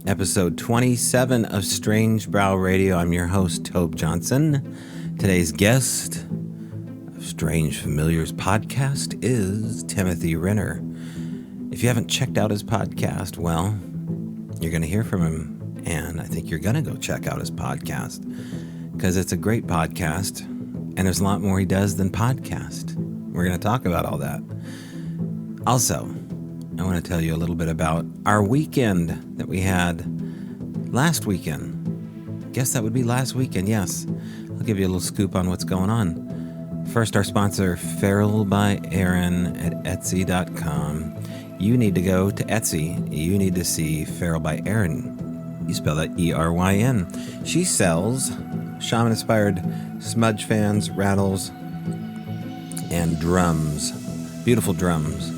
Episode 27 of Strange Brow Radio. I'm your host, Tobe Johnson. Today's guest of Strange Familiars podcast is Timothy Renner. If you haven't checked out his podcast, well, you're going to hear from him, and I think you're going to go check out his podcast because it's a great podcast, and there's a lot more he does than podcast. We're going to talk about all that. Also, I want to tell you a little bit about our weekend that we had last weekend. Guess that would be last weekend, yes. I'll give you a little scoop on what's going on. First, our sponsor, Feral by Erin at Etsy.com. You need to go to Etsy. You need to see Feral by Erin. You spell that E-R-Y-N. She sells shaman-inspired smudge fans, rattles, and drums. Beautiful drums.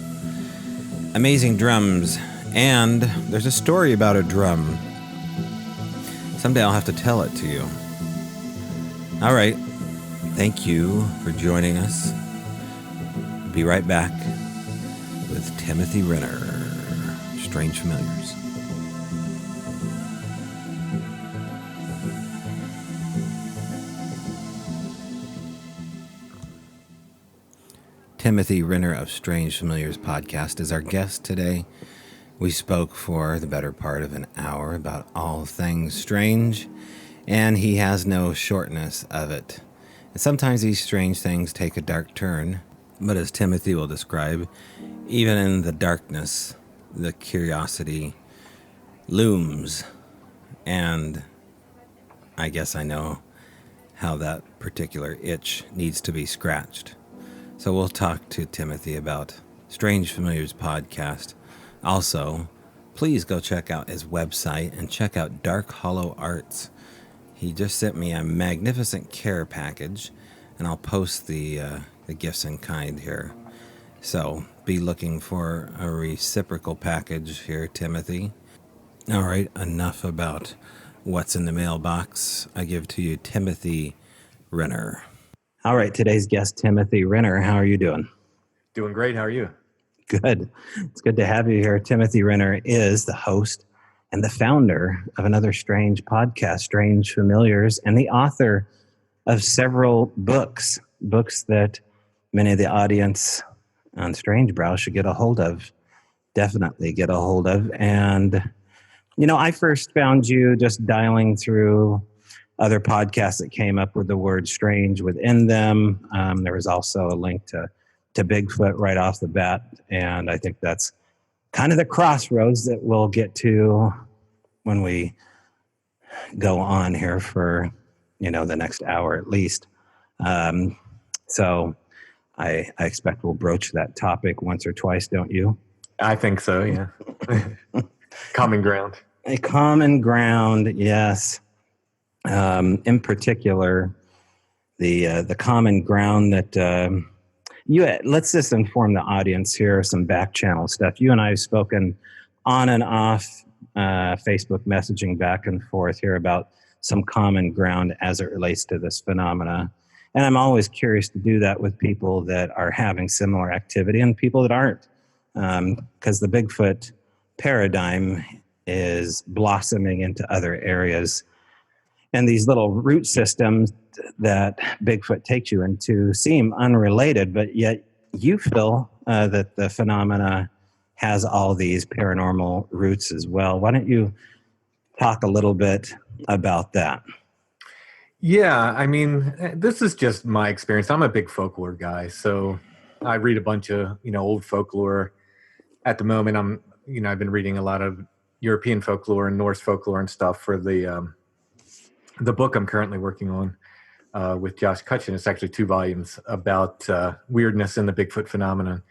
Amazing drums. And there's a story about a drum. Someday I'll have to tell it to you. All right. Thank you for joining us. Be right back with Timothy Renner, Strange Familiars. Timothy Renner of Strange Familiars podcast is our guest today. We spoke for the better part of an hour about all things strange, and he has no shortness of it. And sometimes these strange things take a dark turn, but as Timothy will describe, even in the darkness, the curiosity looms, and I guess I know how that particular itch needs to be scratched. So we'll talk to Timothy about Strange Familiars podcast. Also, please go check out his website and check out Dark Hollow Arts. He just sent me a magnificent care package, and I'll post the gifts in kind here. So be looking for a reciprocal package here, Timothy. All right, enough about what's in the mailbox. I give to you Timothy Renner. All right, today's guest, Timothy Renner. How are you doing? Doing great. How are you? Good. It's good to have you here. Timothy Renner is the host and the founder of another strange podcast, Strange Familiars, and the author of several books that many of the audience on Strange Brow should get a hold of. Definitely get a hold of. And, you know, I first found you just dialing through other podcasts that came up with the word strange within them. There was also a link to Bigfoot right off the bat. And I think that's kind of the crossroads that we'll get to when we go on here for, you know, the next hour at least. So I expect we'll broach that topic once or twice, don't you? I think so, yeah. Common ground. A common ground, yes. In particular, the common ground that let's just inform the audience here some back channel stuff. You and I have spoken on and off Facebook messaging back and forth here about some common ground as it relates to this phenomena. And I'm always curious to do that with people that are having similar activity and people that aren't, because the Bigfoot paradigm is blossoming into other areas. And these little root systems that Bigfoot takes you into seem unrelated, but yet you feel that the phenomena has all these paranormal roots as well. Why don't you talk a little bit about that? Yeah, I mean, this is just my experience. I'm a big folklore guy, so I read a bunch of, old folklore. At the moment, I've been reading a lot of European folklore and Norse folklore and stuff for the book I'm currently working on with Josh Cutchin. It's actually 2 volumes about weirdness in the Bigfoot phenomenon.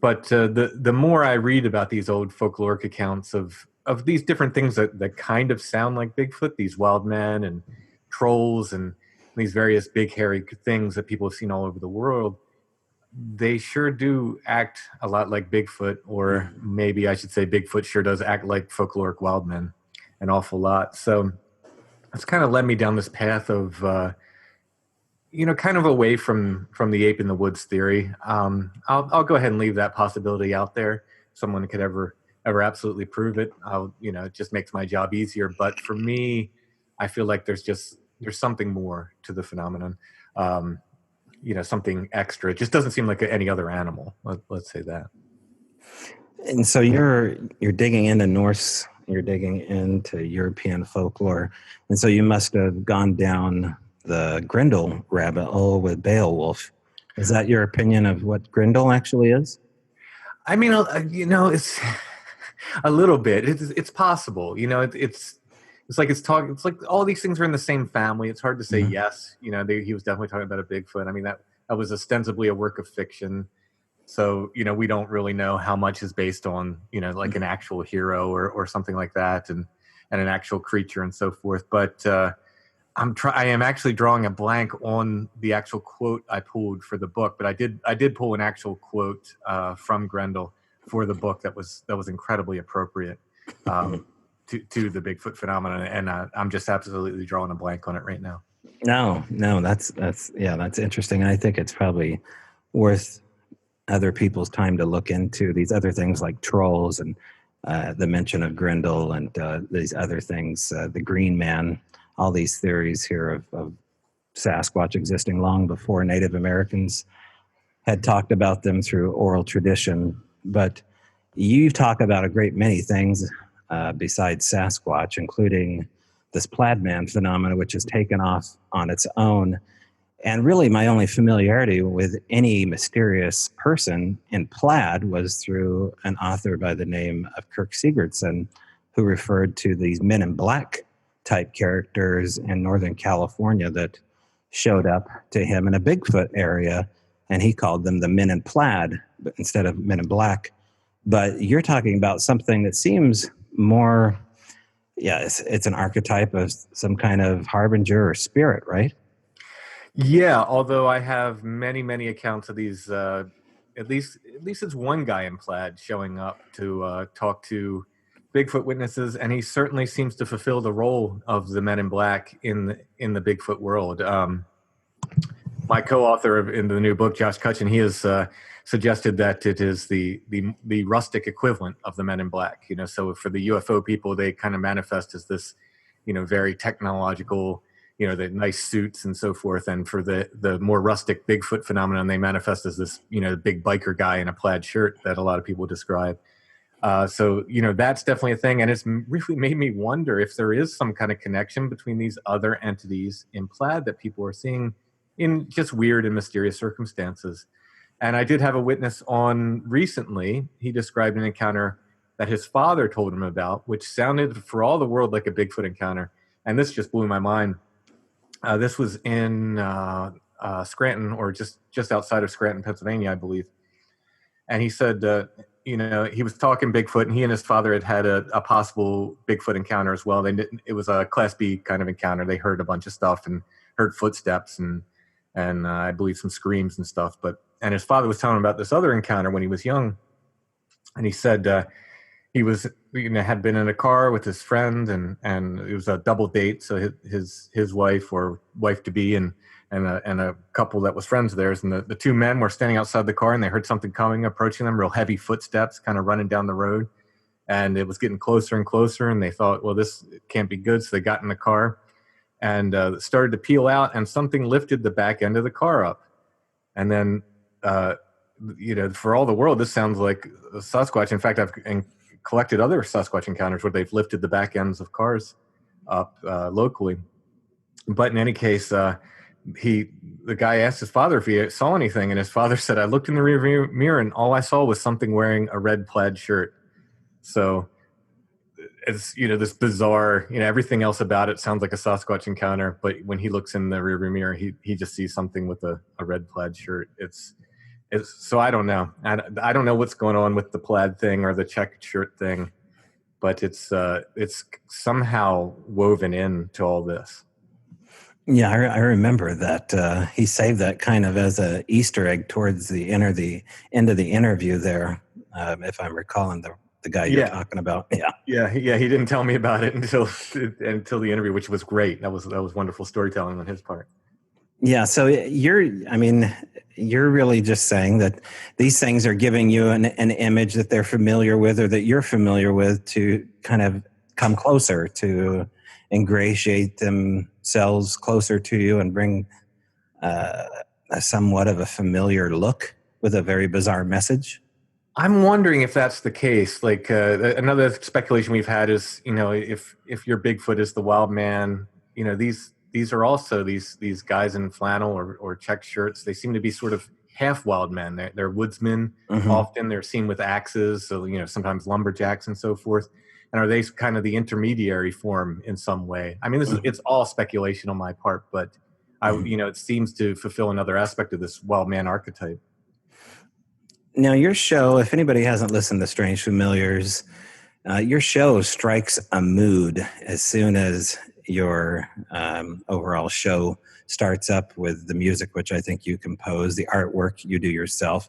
But the more I read about these old folkloric accounts of these different things that kind of sound like Bigfoot, these wild men and trolls and these various big hairy things that people have seen all over the world, they sure do act a lot like Bigfoot, or maybe I should say Bigfoot sure does act like folkloric wild men an awful lot. So it's kind of led me down this path of, kind of away from the ape in the woods theory. I'll go ahead and leave that possibility out there. Someone could ever ever absolutely prove it. It just makes my job easier. But for me, I feel like there's something more to the phenomenon. Um, something extra. It just doesn't seem like any other animal. Let's say that. And so you're digging into Norse, you're digging into European folklore, and so you must have gone down the Grendel rabbit hole with Beowulf. Is that your opinion of what Grendel actually is? I mean, it's a little bit. It's possible. It's like It's like all these things are in the same family. It's hard to say Mhm. yes. He was definitely talking about a Bigfoot. I mean, that was ostensibly a work of fiction. So we don't really know how much is based on like an actual hero or something like that, and an actual creature and so forth. But I am actually drawing a blank on the actual quote I pulled for the book, but I did pull an actual quote from Grendel for the book that was incredibly appropriate to the Bigfoot phenomenon, and I'm just absolutely drawing a blank on it right now. No, that's interesting. And I think it's probably worth other people's time to look into these other things like trolls and the mention of Grendel and these other things, the Green Man, all these theories here of Sasquatch existing long before Native Americans had talked about them through oral tradition. But you talk about a great many things besides Sasquatch, including this plaid man phenomena, which has taken off on its own. And really, my only familiarity with any mysterious person in plaid was through an author by the name of Kirk Sigurdsson, who referred to these men in black type characters in Northern California that showed up to him in a Bigfoot area. And he called them the men in plaid instead of men in black. But you're talking about something that seems more, yeah, it's an archetype of some kind of harbinger or spirit, right? Yeah, although I have many accounts of these. At least it's one guy in plaid showing up to talk to Bigfoot witnesses, and he certainly seems to fulfill the role of the Men in Black in the Bigfoot world. My co-author in the new book, Josh Cutchin, he has suggested that it is the rustic equivalent of the Men in Black. So for the UFO people, they kind of manifest as this, very technological, the nice suits and so forth. And for the more rustic Bigfoot phenomenon, they manifest as this, big biker guy in a plaid shirt that a lot of people describe. So that's definitely a thing, and it's really made me wonder if there is some kind of connection between these other entities in plaid that people are seeing in just weird and mysterious circumstances. And I did have a witness on recently. He described an encounter that his father told him about, which sounded for all the world like a Bigfoot encounter. And this just blew my mind. This was in Scranton, or just outside of Scranton, Pennsylvania, I believe. And he said, he was talking Bigfoot, and he and his father had a possible Bigfoot encounter as well. It was a Class B kind of encounter. They heard a bunch of stuff and heard footsteps and I believe some screams and stuff. And his father was telling him about this other encounter when he was young, and he said he was had been in a car with his friend, and it was a double date. So his wife or wife to be and a couple that was friends of theirs, and the two men were standing outside the car, and they heard something coming, approaching them, real heavy footsteps, kind of running down the road, and it was getting closer and closer, and they thought, well, this can't be good, so they got in the car and started to peel out, and something lifted the back end of the car up, and then for all the world, this sounds like a Sasquatch. In fact, I've collected other Sasquatch encounters where they've lifted the back ends of cars up locally. But in any case, the guy asked his father if he saw anything, and his father said, I looked in the rearview mirror and all I saw was something wearing a red plaid shirt. So it's, this bizarre, everything else about it sounds like a Sasquatch encounter, but when he looks in the rearview mirror, he just sees something with a red plaid shirt. It's so I don't know. I don't know what's going on with the plaid thing or the checked shirt thing, but it's somehow woven into all this. Yeah, I remember that he saved that kind of as a Easter egg towards the end of the interview there, if I'm recalling the guy you're talking about. Yeah. He didn't tell me about it until the interview, which was great. That was wonderful storytelling on his part. Yeah, so you're really just saying that these things are giving you an image that they're familiar with or that you're familiar with to kind of come closer, to ingratiate themselves closer to you and bring uh, a somewhat of a familiar look with a very bizarre message. I'm wondering if that's the case. Like another speculation we've had is, if your Bigfoot is the wild man, these are also these guys in flannel or check shirts. They seem to be sort of half wild men. They're woodsmen. Mm-hmm. Often they're seen with axes, so sometimes lumberjacks and so forth. And are they kind of the intermediary form in some way? I mean, it's all speculation on my part, but Mm-hmm. it seems to fulfill another aspect of this wild man archetype. Now, your show, if anybody hasn't listened to Strange Familiars, your show strikes a mood as soon as your overall show starts up with the music, which I think you compose, the artwork you do yourself.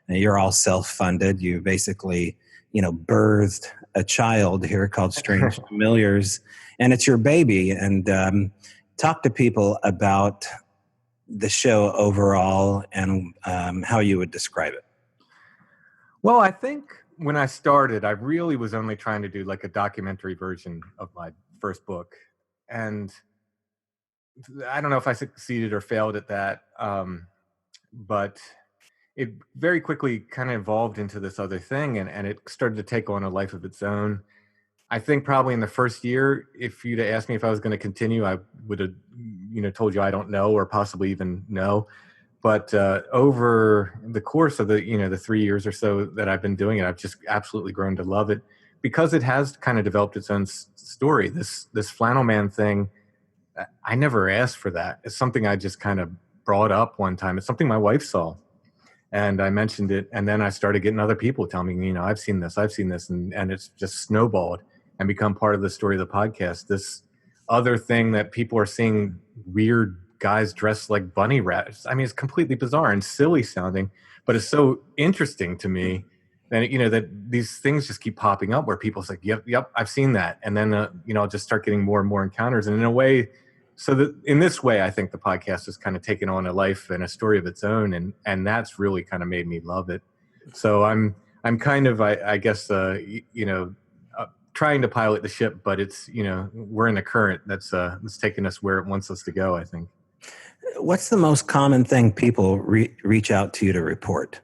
And you're all self-funded. You basically, birthed a child here called Strange Familiars, and it's your baby. And talk to people about the show overall and how you would describe it. Well, I think when I started, I really was only trying to do like a documentary version of my first book. And I don't know if I succeeded or failed at that. But it very quickly kind of evolved into this other thing, and it started to take on a life of its own. I think probably in the first year, if you'd have asked me if I was going to continue, I would have, told you I don't know or possibly even no. But over the course of the 3 years or so that I've been doing it, I've just absolutely grown to love it because it has kind of developed its own story. This flannel man thing, I never asked for that. It's something I just kind of brought up one time. It's something my wife saw, and I mentioned it, and then I started getting other people telling me, I've seen this, and it's just snowballed and become part of the story of the podcast. This other thing that people are seeing weird guys dressed like bunny rabbits. I mean, it's completely bizarre and silly sounding, but it's so interesting to me that that these things just keep popping up where people say, "Yep, I've seen that," and then I'll just start getting more and more encounters, and in a way. So that in this way, I think the podcast has kind of taken on a life and a story of its own, and that's really kind of made me love it. So I'm kind of I guess trying to pilot the ship, but it's we're in a current that's taking us where it wants us to go, I think. What's the most common thing people reach out to you to report?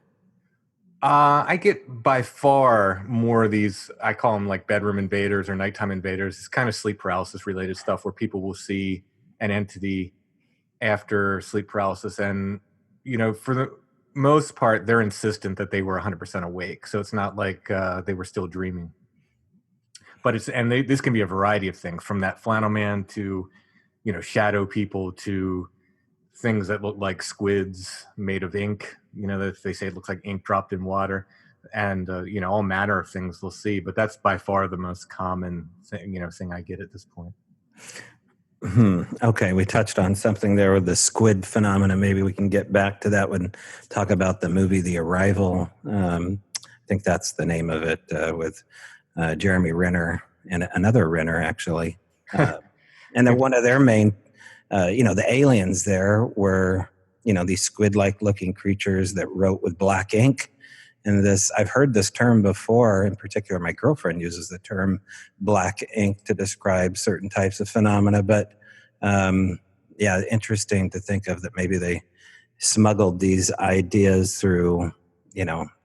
I get by far more of these, I call them like bedroom invaders or nighttime invaders. It's kind of sleep paralysis related stuff where people will see an entity after sleep paralysis. And, for the most part, they're insistent that they were 100% awake. So it's not like they were still dreaming. But this can be a variety of things, from that flannel man to, shadow people, to things that look like squids made of ink, that they say it looks like ink dropped in water, and all manner of things they'll see. But that's by far the most common thing I get at this point. Okay, we touched on something there with the squid phenomena. Maybe we can get back to that one. Talk about the movie The Arrival. I think that's the name of it, with Jeremy Renner and another Renner, actually. And then one of their main, the aliens there were, these squid-like looking creatures that wrote with black ink. And I've heard this term before. In particular, my girlfriend uses the term black ink to describe certain types of phenomena. But interesting to think of that maybe they smuggled these ideas through,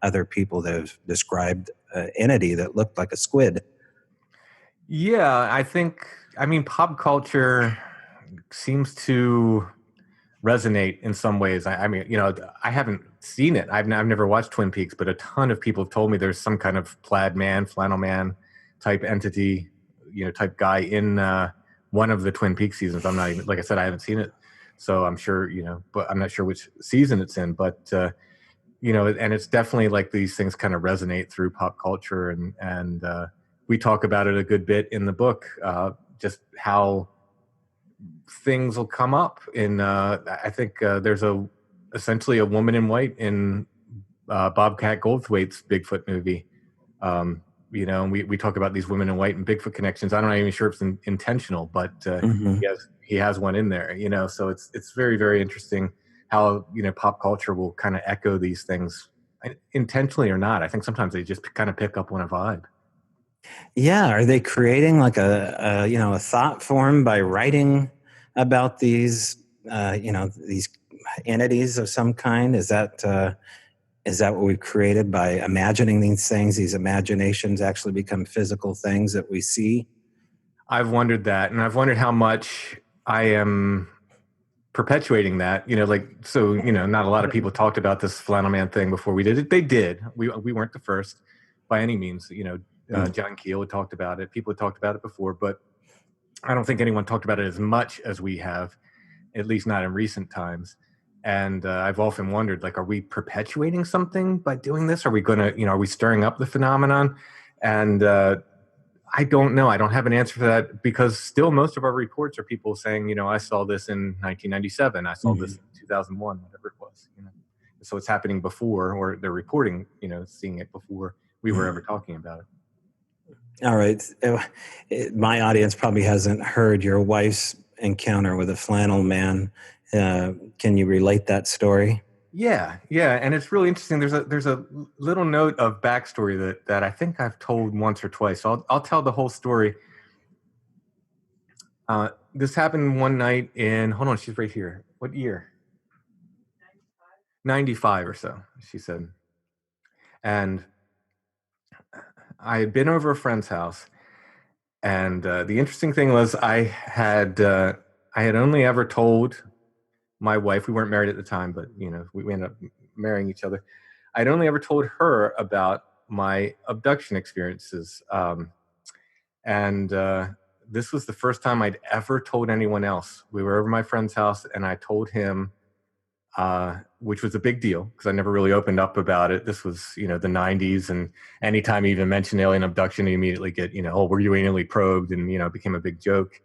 other people that have described an entity that looked like a squid. Yeah, I mean, pop culture seems to resonate in some ways. I mean, I haven't seen it. I've never watched Twin Peaks, but a ton of people have told me there's some kind of plaid man, flannel man type entity, type guy in one of the Twin Peaks seasons. I'm not even, like I said, I haven't seen it, so I'm sure, but I'm not sure which season it's in. But and it's definitely like these things kind of resonate through pop culture, and we talk about it a good bit in the book, just how things will come up in I think there's essentially a woman in white in Bobcat Goldthwait's Bigfoot movie, And we talk about these women in white and Bigfoot connections. I'm not even sure if it's intentional, but Mm-hmm. he has one in there, so it's very, very interesting how, pop culture will kind of echo these things intentionally or not. I think sometimes they just kind of pick up on a vibe. Yeah, are they creating like a thought form by writing about these entities of some kind? Is that what we've created by imagining these things? These imaginations actually become physical things that we see. I've wondered that, and I've wondered how much I am perpetuating that. Not a lot of people talked about this flannel man thing before we did it. They did. We weren't the first by any means. John Keel had talked about it. People had talked about it before, but I don't think anyone talked about it as much as we have, at least not in recent times. And I've often wondered, like, are we perpetuating something by doing this? Are we going to, are we stirring up the phenomenon? And I don't know. I don't have an answer for that, because still most of our reports are people saying, I saw this in 1997. I saw Mm-hmm. this in 2001, whatever it was. So it's happening before, or they're reporting, seeing it before we were ever talking about it. All right. My audience probably hasn't heard your wife's encounter with a flannel man. Can you relate that story? Yeah, and it's really interesting. There's a little note of backstory that I think I've told once or twice. So I'll tell the whole story. This happened one night in, hold on, she's right here. What year? 95 or so, she said. And I had been over a friend's house, and the interesting thing was I had only ever told my wife. We weren't married at the time, but we ended up marrying each other. I'd only ever told her about my abduction experiences, and this was the first time I'd ever told anyone else. We were over my friend's house, and I told him, which was a big deal because I never really opened up about it. This was, the 90s, and anytime you even mention alien abduction, you immediately get, oh, were you anally probed? And, it became a big joke.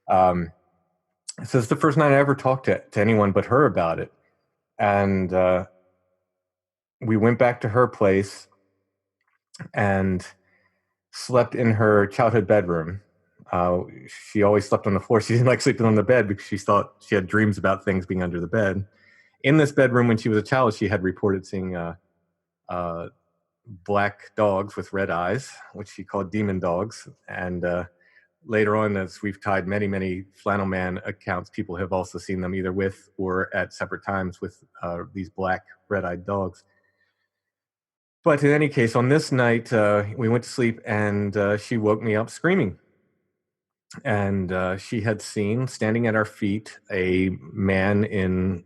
So it's the first night I ever talked to anyone but her about it. And we went back to her place and slept in her childhood bedroom. She always slept on the floor. She didn't like sleeping on the bed because she thought she had dreams about things being under the bed. In this bedroom, when she was a child, she had reported seeing black dogs with red eyes, which she called demon dogs. And later on, as we've tied many, many flannel man accounts, people have also seen them either with or at separate times with these black red-eyed dogs. But in any case, on this night, we went to sleep, and she woke me up screaming. And she had seen, standing at our feet, a man in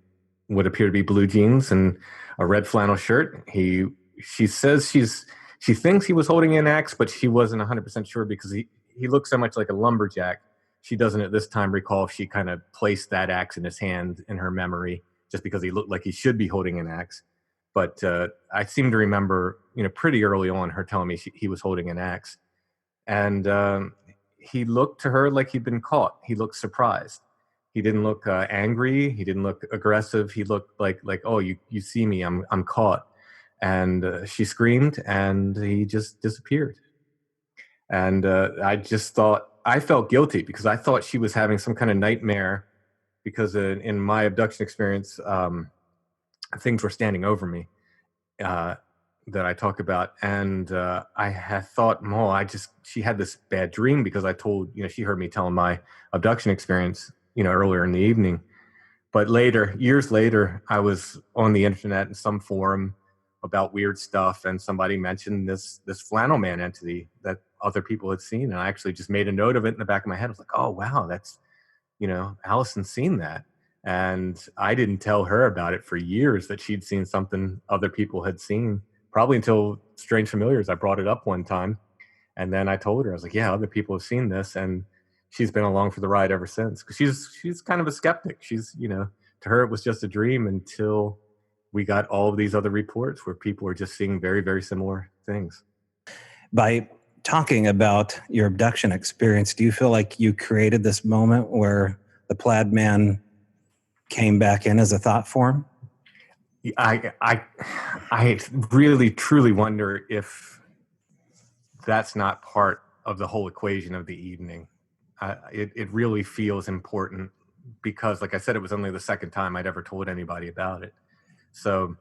what appear to be blue jeans and a red flannel shirt. She says she thinks he was holding an axe, but she wasn't 100% sure because he looked so much like a lumberjack. She doesn't at this time recall if she kind of placed that axe in his hand in her memory, just because he looked like he should be holding an axe. But I seem to remember, pretty early on, her telling me he was holding an axe. And he looked to her like he'd been caught. He looked surprised. He didn't look angry. He didn't look aggressive. He looked like, oh, you see me, I'm caught. And she screamed, and he just disappeared. And I felt guilty because I thought she was having some kind of nightmare, because in my abduction experience, things were standing over me that I talk about. And I had thought, she had this bad dream because I told, she heard me telling my abduction experience, earlier in the evening. But later, years later, I was on the internet in some forum about weird stuff, and somebody mentioned this flannel man entity that other people had seen, and I actually just made a note of it in the back of my head. I was like, oh wow, that's, Allison's seen that. And I didn't tell her about it for years, that she'd seen something other people had seen, probably until Strange Familiars. I brought it up one time, and then I told her, I was like, yeah, other people have seen this. And she's been along for the ride ever since, because she's kind of a skeptic. She's, to her, it was just a dream until we got all of these other reports where people were just seeing very, very similar things. By talking about your abduction experience, do you feel like you created this moment where the plaid man came back in as a thought form? I really truly wonder if that's not part of the whole equation of the evening. It really feels important because, like I said, it was only the second time I'd ever told anybody about it. So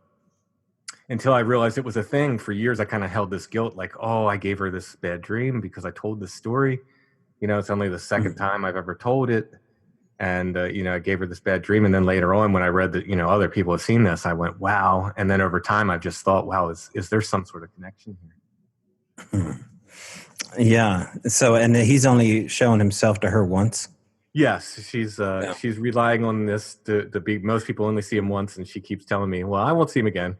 until I realized it was a thing, for years I kind of held this guilt, like, oh, I gave her this bad dream because I told this story. It's only the second time I've ever told it. And, I gave her this bad dream. And then later on, when I read that, other people have seen this, I went, wow. And then over time, I've just thought, wow, is there some sort of connection here? Yeah. So, and he's only shown himself to her once? Yes. She's relying on this to be, most people only see him once. And she keeps telling me, well, I won't see him again.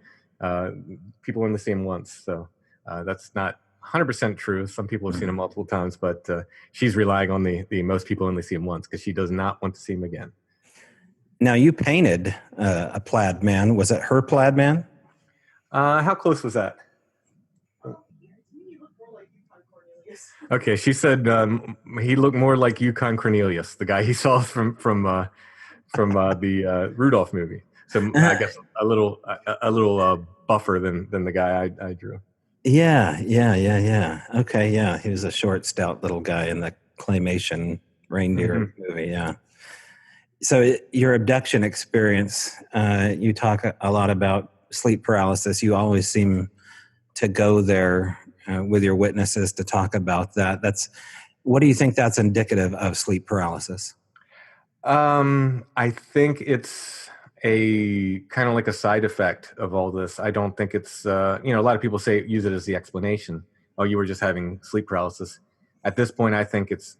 People only see him once. So that's not 100% true. Some people have seen him multiple times, but she's relying on the most people only see him once because she does not want to see him again. Now, you painted a plaid man. Was it her plaid man? How close was that? Okay, she said he looked more like Yukon Cornelius, the guy he saw from the Rudolph movie. So I guess a little buffer than the guy I drew. Yeah. Okay, yeah, he was a short, stout little guy in the claymation reindeer movie. Yeah. So your abduction experience, you talk a lot about sleep paralysis. You always seem to go there with your witnesses to talk about that. What do you think that's indicative of sleep paralysis? I think it's a kind of like a side effect of all this. I don't think it's, a lot of people use it as the explanation. Oh, you were just having sleep paralysis. At this point, I think it's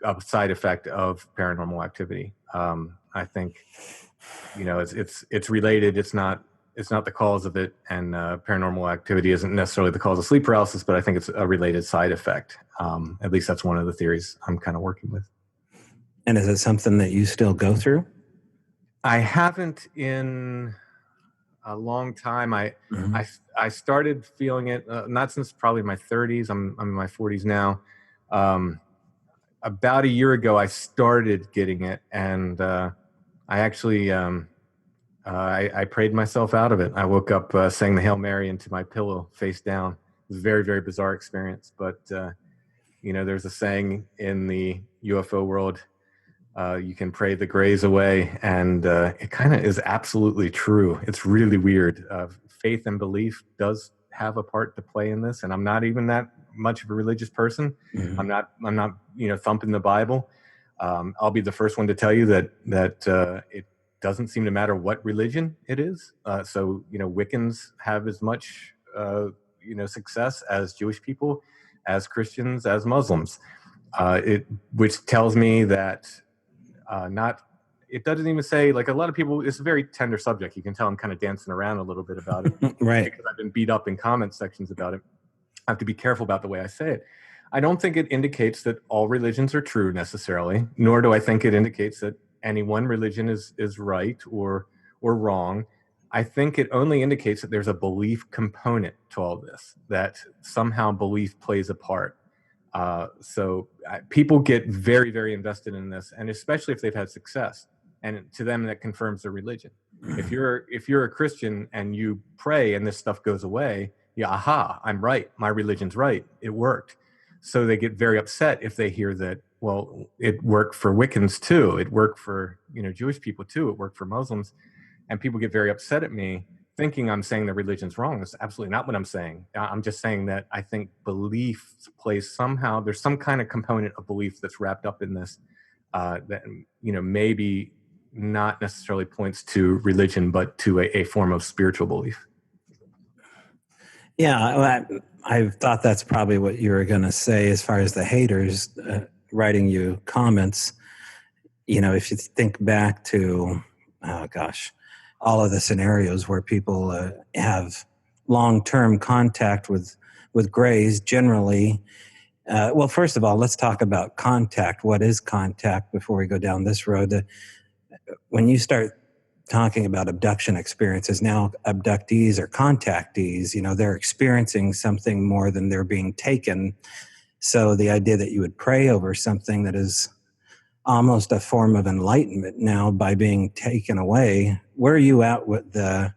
a side effect of paranormal activity. I think, it's related. It's not the cause of it, and paranormal activity isn't necessarily the cause of sleep paralysis, but I think it's a related side effect. At least that's one of the theories I'm kind of working with. And is it something that you still go through? I haven't in a long time. I started feeling it not since probably my 30s. I'm in my 40s now. About a year ago, I started getting it, and I actually I prayed myself out of it. I woke up saying the Hail Mary into my pillow face down. It was a very, very bizarre experience, but there's a saying in the UFO world. You can pray the grays away, and it kind of is absolutely true. It's really weird. Faith and belief does have a part to play in this, and I'm not even that much of a religious person. I'm not thumping the Bible. I'll be the first one to tell you that it doesn't seem to matter what religion it is. So Wiccans have as much success as Jewish people, as Christians, as Muslims. Which tells me that it doesn't even say, like, a lot of people, it's a very tender subject. You can tell I'm kind of dancing around a little bit about it. Right. Because I've been beat up in comment sections about it. I have to be careful about the way I say it. I don't think it indicates that all religions are true necessarily, nor do I think it indicates that any one religion is right or wrong. I think it only indicates that there's a belief component to all this, that somehow belief plays a part. So people get very, very invested in this, and especially if they've had success, and to them that confirms their religion. If you're a Christian and you pray and this stuff goes away, aha, I'm right. My religion's right. It worked. So they get very upset if they hear that, well, it worked for Wiccans too. It worked for, Jewish people too. It worked for Muslims. And people get very upset at me thinking I'm saying the religion's wrong. That's absolutely not what I'm saying. I'm just saying that I think belief plays somehow, there's some kind of component of belief that's wrapped up in this that, maybe not necessarily points to religion, but to a form of spiritual belief. Yeah, I thought that's probably what you were going to say as far as the haters writing you comments. If you think back to, all of the scenarios where people have long-term contact with grays, generally. Well, first of all, let's talk about contact. What is contact before we go down this road? When you start talking about abduction experiences, now abductees or contactees, they're experiencing something more than they're being taken. So the idea that you would pray over something that is almost a form of enlightenment now by being taken away, where are you at with the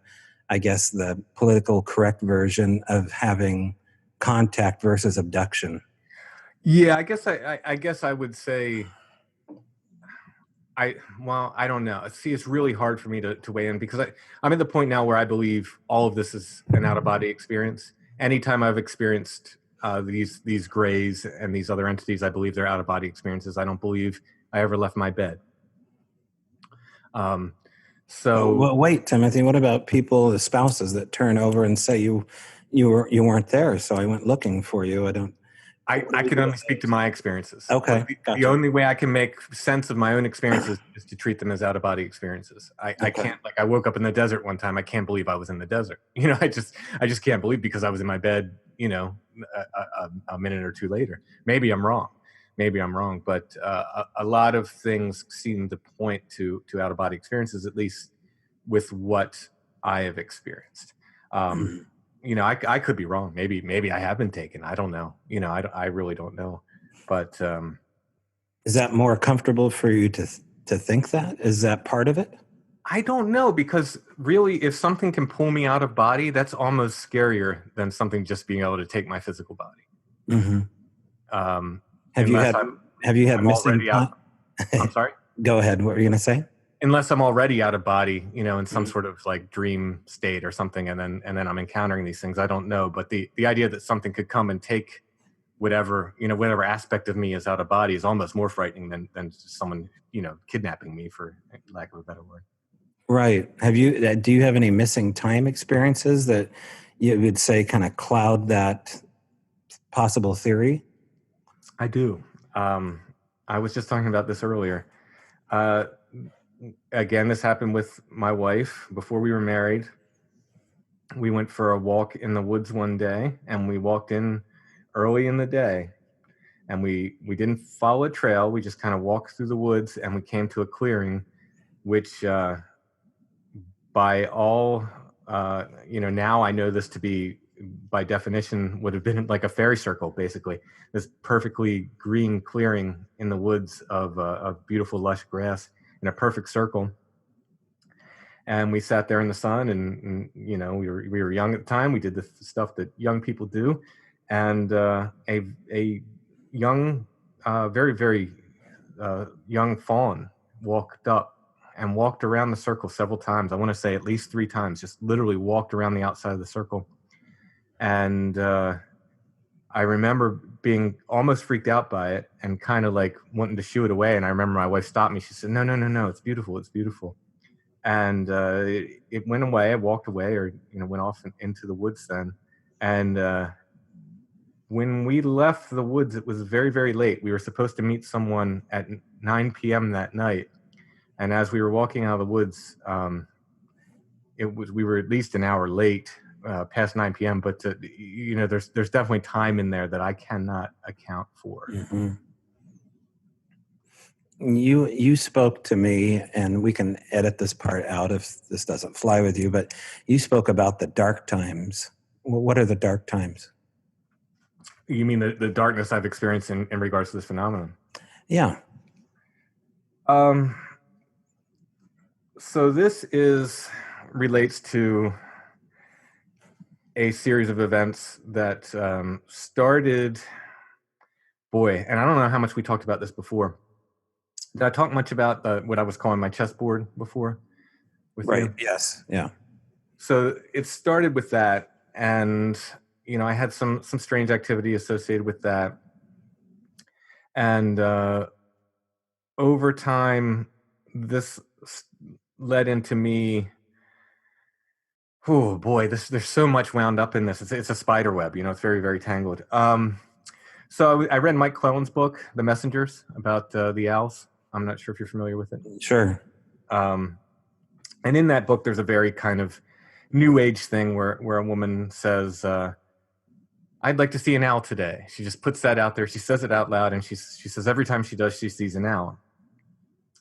political correct version of having contact versus abduction? Yeah, I guess I would say I don't know. See, it's really hard for me to weigh in because I'm at the point now where I believe all of this is an out of body experience. Anytime I've experienced these grays and these other entities, I believe they're out of body experiences. I don't believe I ever left my bed. Well, wait, Timothy. What about people, the spouses that turn over and say you weren't there, so I went looking for you? I can only speak to my experiences. Okay, Like, gotcha. the only way I can make sense of my own experiences is to treat them as out of body experiences. I can't, like, I woke up in the desert one time. I can't believe I was in the desert. I just can't believe because I was in my bed. A minute or two later. Maybe I'm wrong. But a lot of things seem to point to out of body experiences, at least with what I have experienced. I could be wrong. Maybe I have been taken. I don't know. I really don't know. But is that more comfortable for you to think that? Is that part of it? I don't know, because really, if something can pull me out of body, that's almost scarier than something just being able to take my physical body. Mm-hmm. Have you had missing time? I'm sorry? Go ahead. What were you going to say? Unless I'm already out of body, in some sort of like dream state or something, and then I'm encountering these things, I don't know. But the idea that something could come and take whatever aspect of me is out of body is almost more frightening than someone, kidnapping me, for lack of a better word. Right. Do you have any missing time experiences that you would say kind of cloud that possible theory? I do. I was just talking about this earlier. Again, this happened with my wife before we were married. We went for a walk in the woods one day, and we walked in early in the day, and we didn't follow a trail. We just kind of walked through the woods, and we came to a clearing, which by all, now I know this to be, by definition, would have been like a fairy circle, basically. This perfectly green clearing in the woods of beautiful lush grass in a perfect circle. And we sat there in the sun, and we were young at the time. We did the stuff that young people do, and a young, very, very young fawn walked up and walked around the circle several times. I want to say at least 3 times, just literally walked around the outside of the circle. And I remember being almost freaked out by it and kind of like wanting to shoo it away. And I remember my wife stopped me. She said, no, it's beautiful. It's beautiful. And it went away. I walked away, or went off into the woods then. And when we left the woods, it was very, very late. We were supposed to meet someone at 9 p.m. that night. And as we were walking out of the woods, we were at least an hour late, past 9 p.m. But there's definitely time in there that I cannot account for. Mm-hmm. You spoke to me, and we can edit this part out if this doesn't fly with you, but you spoke about the dark times. Well, what are the dark times? You mean the darkness I've experienced in regards to this phenomenon? Yeah. So this relates to a series of events that started, and I don't know how much we talked about this before. Did I talk much about what I was calling my chessboard before? Right. You? Yes. Yeah. So it started with that, and I had some strange activity associated with that, and over time, this led into me. Oh boy, there's so much wound up in this. It's a spider web. It's very, very tangled. So I read Mike Clelland's book, The Messengers, about the owls. I'm not sure if you're familiar with it. Sure. And in that book, there's a very kind of new age thing where a woman says, I'd like to see an owl today. She just puts that out there. She says it out loud, and she says every time she does, she sees an owl.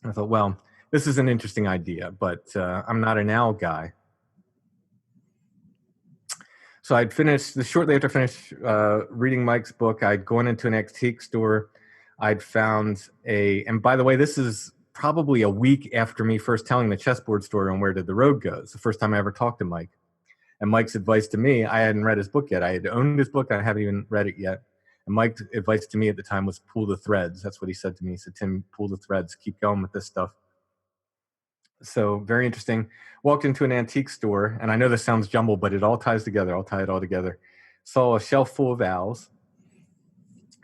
And I thought, well, this is an interesting idea, but I'm not an owl guy. So I'd finished, shortly after I finished reading Mike's book, I'd gone into an antique store. I'd found and by the way, this is probably a week after me first telling the chessboard story on Where Did the Road Go. It's the first time I ever talked to Mike. And Mike's advice to me, I hadn't read his book yet. I had owned his book. I haven't even read it yet. And Mike's advice to me at the time was pull the threads. That's what he said to me. He said, Tim, pull the threads. Keep going with this stuff. So very interesting. Walked into an antique store, and I know this sounds jumbled, but it all ties together. I'll tie it all together. Saw a shelf full of owls.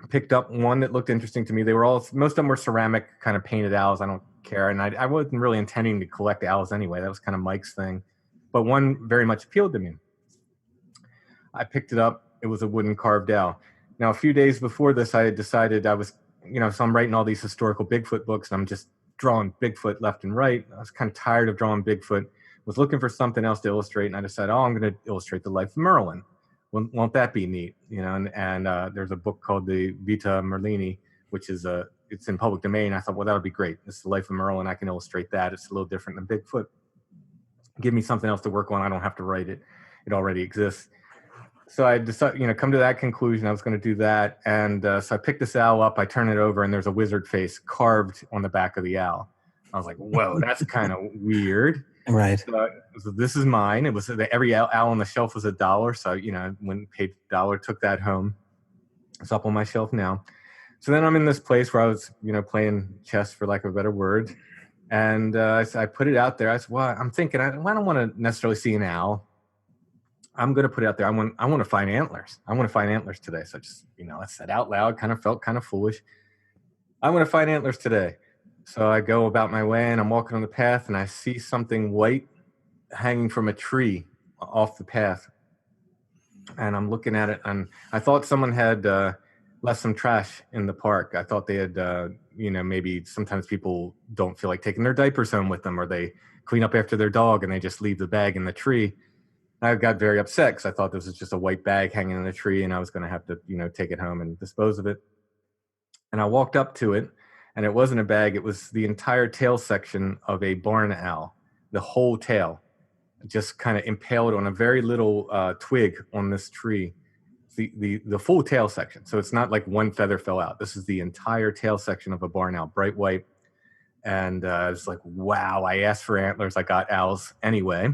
Picked up one that looked interesting to me. Most of them were ceramic, kind of painted owls. I don't care. And I wasn't really intending to collect owls anyway. That was kind of Mike's thing. But one very much appealed to me. I picked it up. It was a wooden carved owl. Now, a few days before this, I had decided so I'm writing all these historical Bigfoot books, and I'm just drawing Bigfoot left and right. I was kind of tired of drawing Bigfoot, was looking for something else to illustrate, and I decided, I'm going to illustrate the life of Merlin. Won't that be neat? And there's a book called the Vita Merlini, which is it's in public domain. I thought, well, that would be great. This is the life of Merlin. I can illustrate that. It's a little different than Bigfoot. Give me something else to work on. I don't have to write it. It already exists. So I decided, come to that conclusion. I was going to do that. And so I picked this owl up. I turn it over, and there's a wizard face carved on the back of the owl. I was like, whoa, that's kind of weird. Right. So this is mine. It was every owl on the shelf was $1. So, I went and paid $1, took that home. It's up on my shelf now. So then I'm in this place where I was, playing chess, for lack of a better word. And I put it out there. I said, well, I'm thinking, I don't want to necessarily see an owl. I'm going to put it out there. I want to find antlers. I want to find antlers today. So I just, I said out loud, kind of felt kind of foolish. I want to find antlers today. So I go about my way, and I'm walking on the path, and I see something white hanging from a tree off the path. And I'm looking at it, and I thought someone had left some trash in the park. I thought they had, maybe sometimes people don't feel like taking their diapers home with them, or they clean up after their dog and they just leave the bag in the tree. I got very upset because I thought this was just a white bag hanging in the tree, and I was going to have to, take it home and dispose of it. And I walked up to it, and it wasn't a bag. It was the entire tail section of a barn owl, the whole tail, just kind of impaled on a very little twig on this tree, the full tail section. So it's not like one feather fell out. This is the entire tail section of a barn owl, bright white. And I was like, wow, I asked for antlers. I got owls anyway.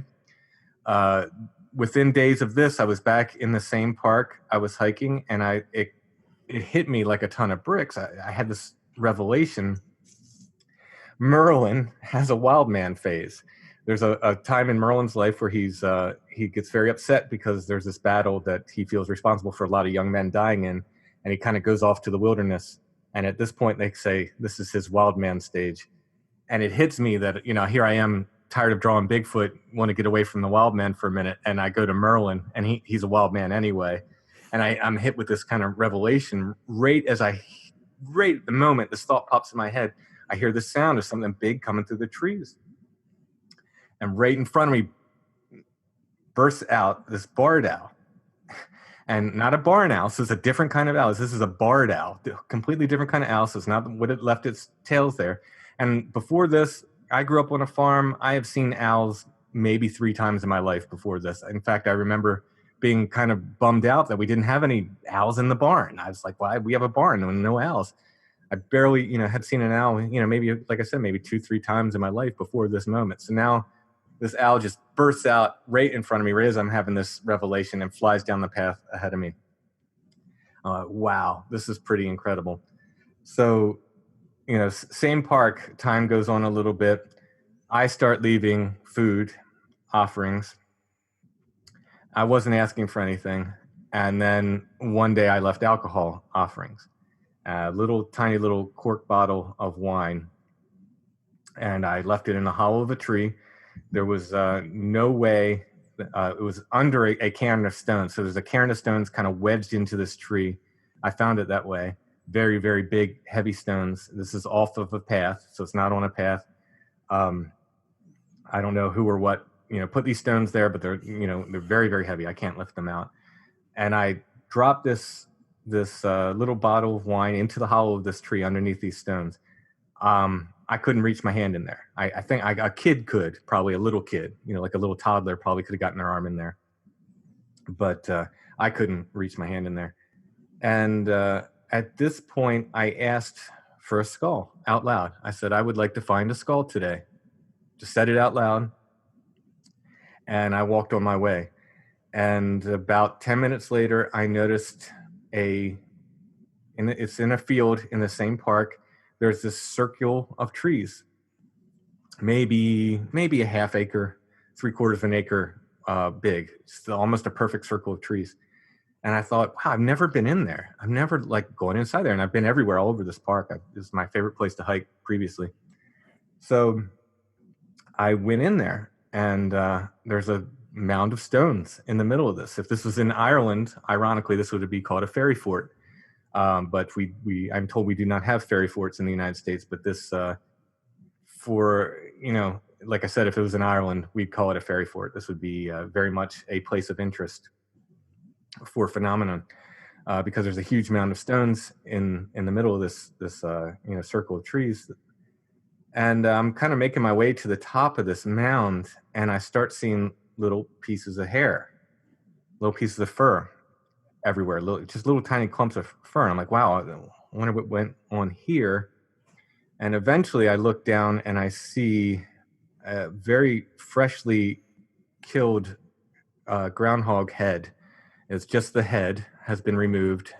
Within days of this, I was back in the same park. I was hiking, and it hit me like a ton of bricks. I had this revelation. Merlin has a wild man phase. There's a time in Merlin's life where he gets very upset because there's this battle that he feels responsible for a lot of young men dying in, and he kind of goes off to the wilderness. And at this point, they say this is his wild man stage. And it hits me that, here I am, tired of drawing Bigfoot, want to get away from the wild man for a minute, and I go to Merlin, and he's a wild man anyway. And I'm hit with this kind of revelation right at the moment this thought pops in my head. I hear the sound of something big coming through the trees. And right in front of me bursts out this barred owl. And not a barn owl, so it's a different kind of owl. This is a barred owl, completely different kind of owl, so it's not what it left its tails there. And before this, I grew up on a farm. I have seen owls maybe 3 times in my life before this. In fact, I remember being kind of bummed out that we didn't have any owls in the barn. I was like, why? We have a barn and no owls. I barely, had seen an owl, maybe, like I said, maybe 2-3 times in my life before this moment. So now this owl just bursts out right in front of me, right as I'm having this revelation, and flies down the path ahead of me. Wow, this is pretty incredible. So, same park, time goes on a little bit. I start leaving food offerings. I wasn't asking for anything. And then one day I left alcohol offerings, a tiny little cork bottle of wine. And I left it in the hollow of a tree. There was no way, it was under a cairn of stones. So there's a cairn of stones kind of wedged into this tree. I found it that way. Very, very big, heavy stones. This is off of a path, so it's not on a path. I don't know who or what, put these stones there, but they're very, very heavy. I can't lift them out. And I dropped this little bottle of wine into the hollow of this tree underneath these stones. I couldn't reach my hand in there. I think a kid could, probably a little kid, like a little toddler probably could have gotten their arm in there. But I couldn't reach my hand in there. And at this point, I asked for a skull out loud. I said, I would like to find a skull today. Just said it out loud. And I walked on my way. And about 10 minutes later, I noticed it's in a field in the same park. There's this circle of trees, maybe a half acre, 3/4 of an acre big. It's almost a perfect circle of trees. And I thought, wow, I've never been in there. I've never like gone inside there, and I've been everywhere, all over this park. This is my favorite place to hike previously. So I went in there, and there's a mound of stones in the middle of this. If this was in Ireland, ironically, this would be called a fairy fort. But I'm told we do not have fairy forts in the United States. But this, like I said, if it was in Ireland, we'd call it a fairy fort. This would be very much a place of interest for phenomenon, because there's a huge mound of stones in the middle of this circle of trees. And I'm kind of making my way to the top of this mound, and I start seeing little pieces of hair, little pieces of fur everywhere, just little tiny clumps of fur. And I'm like, wow, I wonder what went on here. And eventually I look down and I see a very freshly killed groundhog head. It's just the head has been removed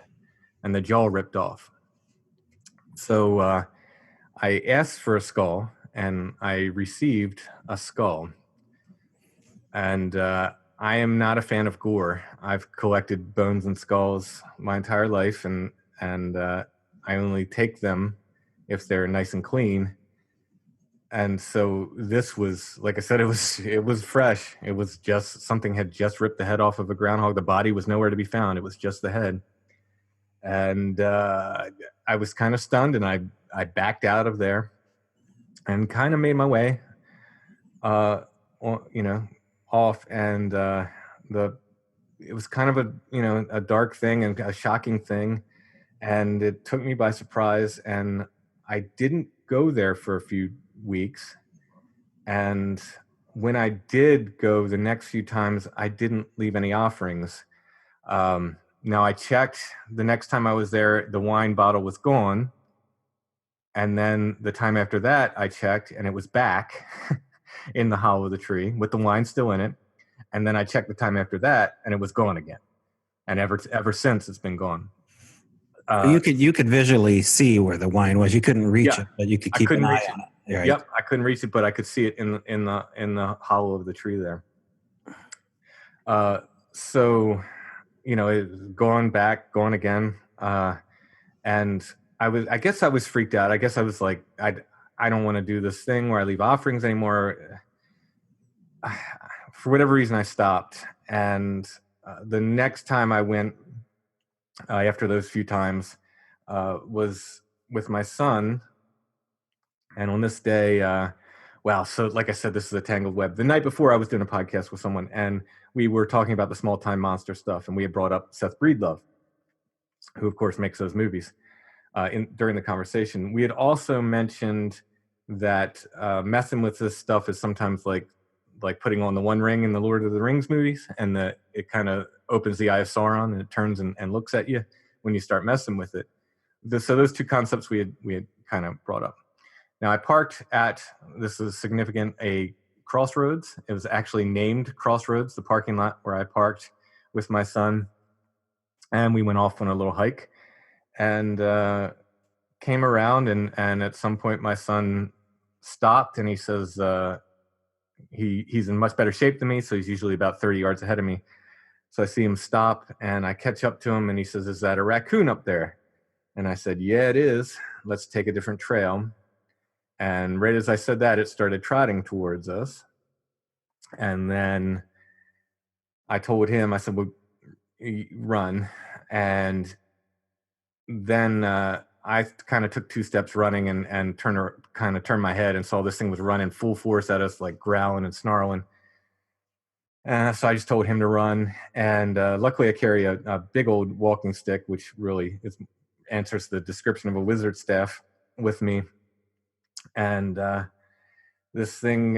and the jaw ripped off. So I asked for a skull, and I received a skull. And I am not a fan of gore. I've collected bones and skulls my entire life, and I only take them if they're nice and clean. And so this was, like I said, it was fresh. It was just something had just ripped the head off of a groundhog. The body was nowhere to be found. It was just the head. And I was kind of stunned, and I backed out of there and kind of made my way, off. And it was kind of a dark thing and a shocking thing, and it took me by surprise. And I didn't go there for a few weeks. And when I did go the next few times, I didn't leave any offerings. Now I checked the next time I was there, the wine bottle was gone. And then the time after that, I checked, and it was back in the hollow of the tree with the wine still in it. And then I checked the time after that, and it was gone again. And ever since, it's been gone. You could visually see where the wine was. You couldn't reach it, but you could keep an eye on it. Right? Yep, I couldn't reach it, but I could see it in the hollow of the tree there. So, it was gone again, and I guess I was freaked out. I guess I was like, I don't want to do this thing where I leave offerings anymore. For whatever reason, I stopped. And the next time I went, after those few times, was with my son. And on this day, so like I said, this is a tangled web. The night before, I was doing a podcast with someone, and we were talking about the small time monster stuff, and we had brought up Seth Breedlove, who of course makes those movies. During the conversation, we had also mentioned that messing with this stuff is sometimes like putting on the One Ring in the Lord of the Rings movies, and that it kind of opens the eye of Sauron, and it turns and looks at you when you start messing with it. So those two concepts we had kind of brought up. Now I parked at, this is significant, a crossroads. It was actually named Crossroads, the parking lot where I parked with my son, and we went off on a little hike, and came around, and at some point my son stopped, and he says, he's in much better shape than me, so he's usually about 30 yards ahead of me. So I see him stop, and I catch up to him, and he says, "Is that a raccoon up there?" And I said, "Yeah, it is. Let's take a different trail." And right as I said that, it started trotting towards us. And then I told him, I said, "Well, run." And then I kind of took 2 steps running, and turned my head and saw this thing was running full force at us, like growling and snarling. So I just told him to run. And luckily I carry a big old walking stick, which really answers the description of a wizard staff, with me. And this thing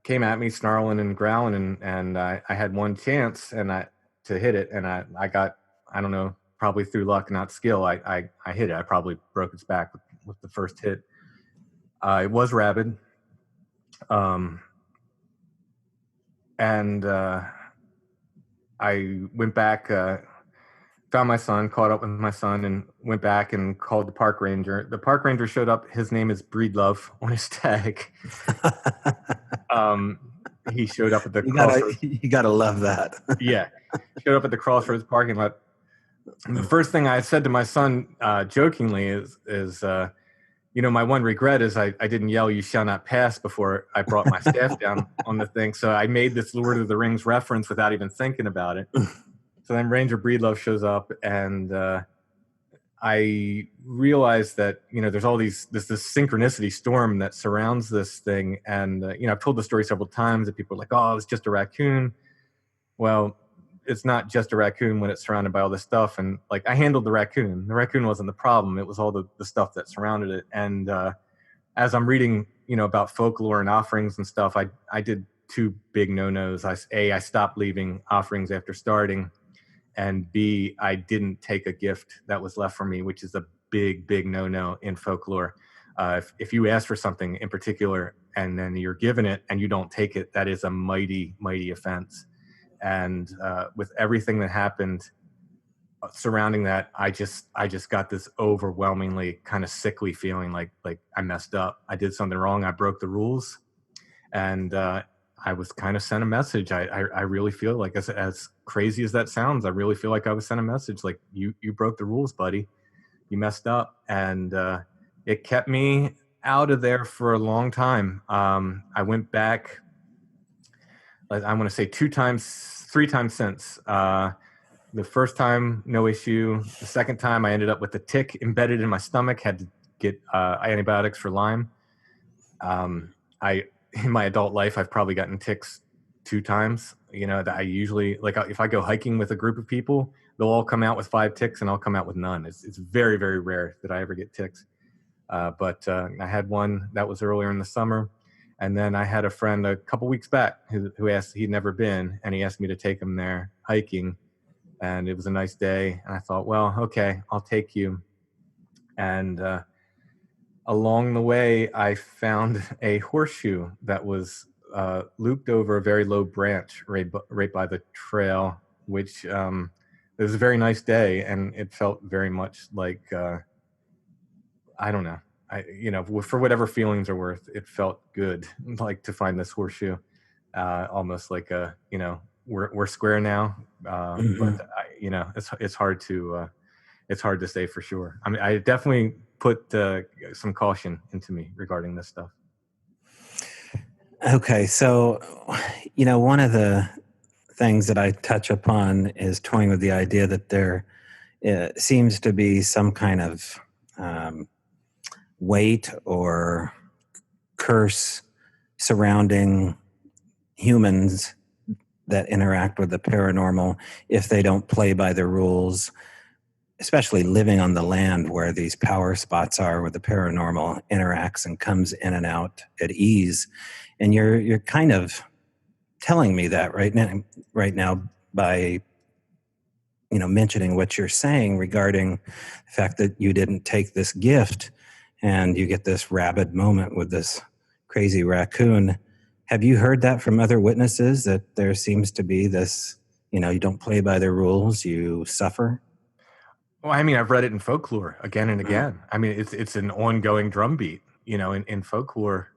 came at me snarling and growling, and I had one chance to hit it, and I got, I don't know, probably through luck, not skill, I hit it. I probably broke its back with the first hit. It was rabid. And I went back, found my son, caught up with my son, and went back and called the park ranger. The park ranger showed up. His name is Breedlove on his tag. Um, he showed up at the crossroads. You gotta love that. Yeah, showed up at the crossroads parking lot. And the first thing I said to my son, jokingly, is my one regret is I didn't yell, "You shall not pass," before I brought my staff down on the thing. So I made this Lord of the Rings reference without even thinking about it. So then Ranger Breedlove shows up, and I realized that there's all this synchronicity storm that surrounds this thing. And I've told the story several times that people are like, "Oh, it's just a raccoon." Well, it's not just a raccoon when it's surrounded by all this stuff. And like, I handled the raccoon. The raccoon wasn't the problem. It was all the stuff that surrounded it. And as I'm reading, about folklore and offerings and stuff, I did two big no-nos. I stopped leaving offerings after starting, and B, I didn't take a gift that was left for me, which is a big, big no-no in folklore. If you ask for something in particular and then you're given it and you don't take it, that is a mighty, mighty offense. And with everything that happened surrounding that, I just got this overwhelmingly kind of sickly feeling like I messed up. I did something wrong. I broke the rules, and I was kind of sent a message. I really feel like, as crazy as that sounds, I really feel like I was sent a message like, you broke the rules, buddy. You messed up. And it kept me out of there for a long time. I went back, I want to say 3 times since. The first time, no issue. The second time, I ended up with a tick embedded in my stomach, had to get antibiotics for Lyme. In my adult life, I've probably gotten ticks 2 times. That I usually, like, if I go hiking with a group of people, they'll all come out with 5 ticks and I'll come out with none. It's very, very rare that I ever get ticks. But I had one that was earlier in the summer. And then I had a friend a couple weeks back who asked, he'd never been, and he asked me to take him there hiking. And it was a nice day. And I thought, well, okay, I'll take you. And along the way, I found a horseshoe that was looped over a very low branch right by the trail, which it was a very nice day. And it felt very much like, I don't know. For whatever feelings are worth, it felt good, like, to find this horseshoe, almost like we're square now. But it's hard to say for sure. I mean, I definitely put some caution into me regarding this stuff. Okay, so one of the things that I touch upon is toying with the idea that there seems to be some kind of weight or curse surrounding humans that interact with the paranormal if they don't play by the rules, especially living on the land where these power spots are, where the paranormal interacts and comes in and out at ease. And you're kind of telling me that right now by mentioning what you're saying regarding the fact that you didn't take this gift and you get this rabid moment with this crazy raccoon. Have you heard that from other witnesses, that there seems to be this, you don't play by the rules, you suffer? Well, I mean, I've read it in folklore again and again. I mean, it's an ongoing drumbeat, in folklore.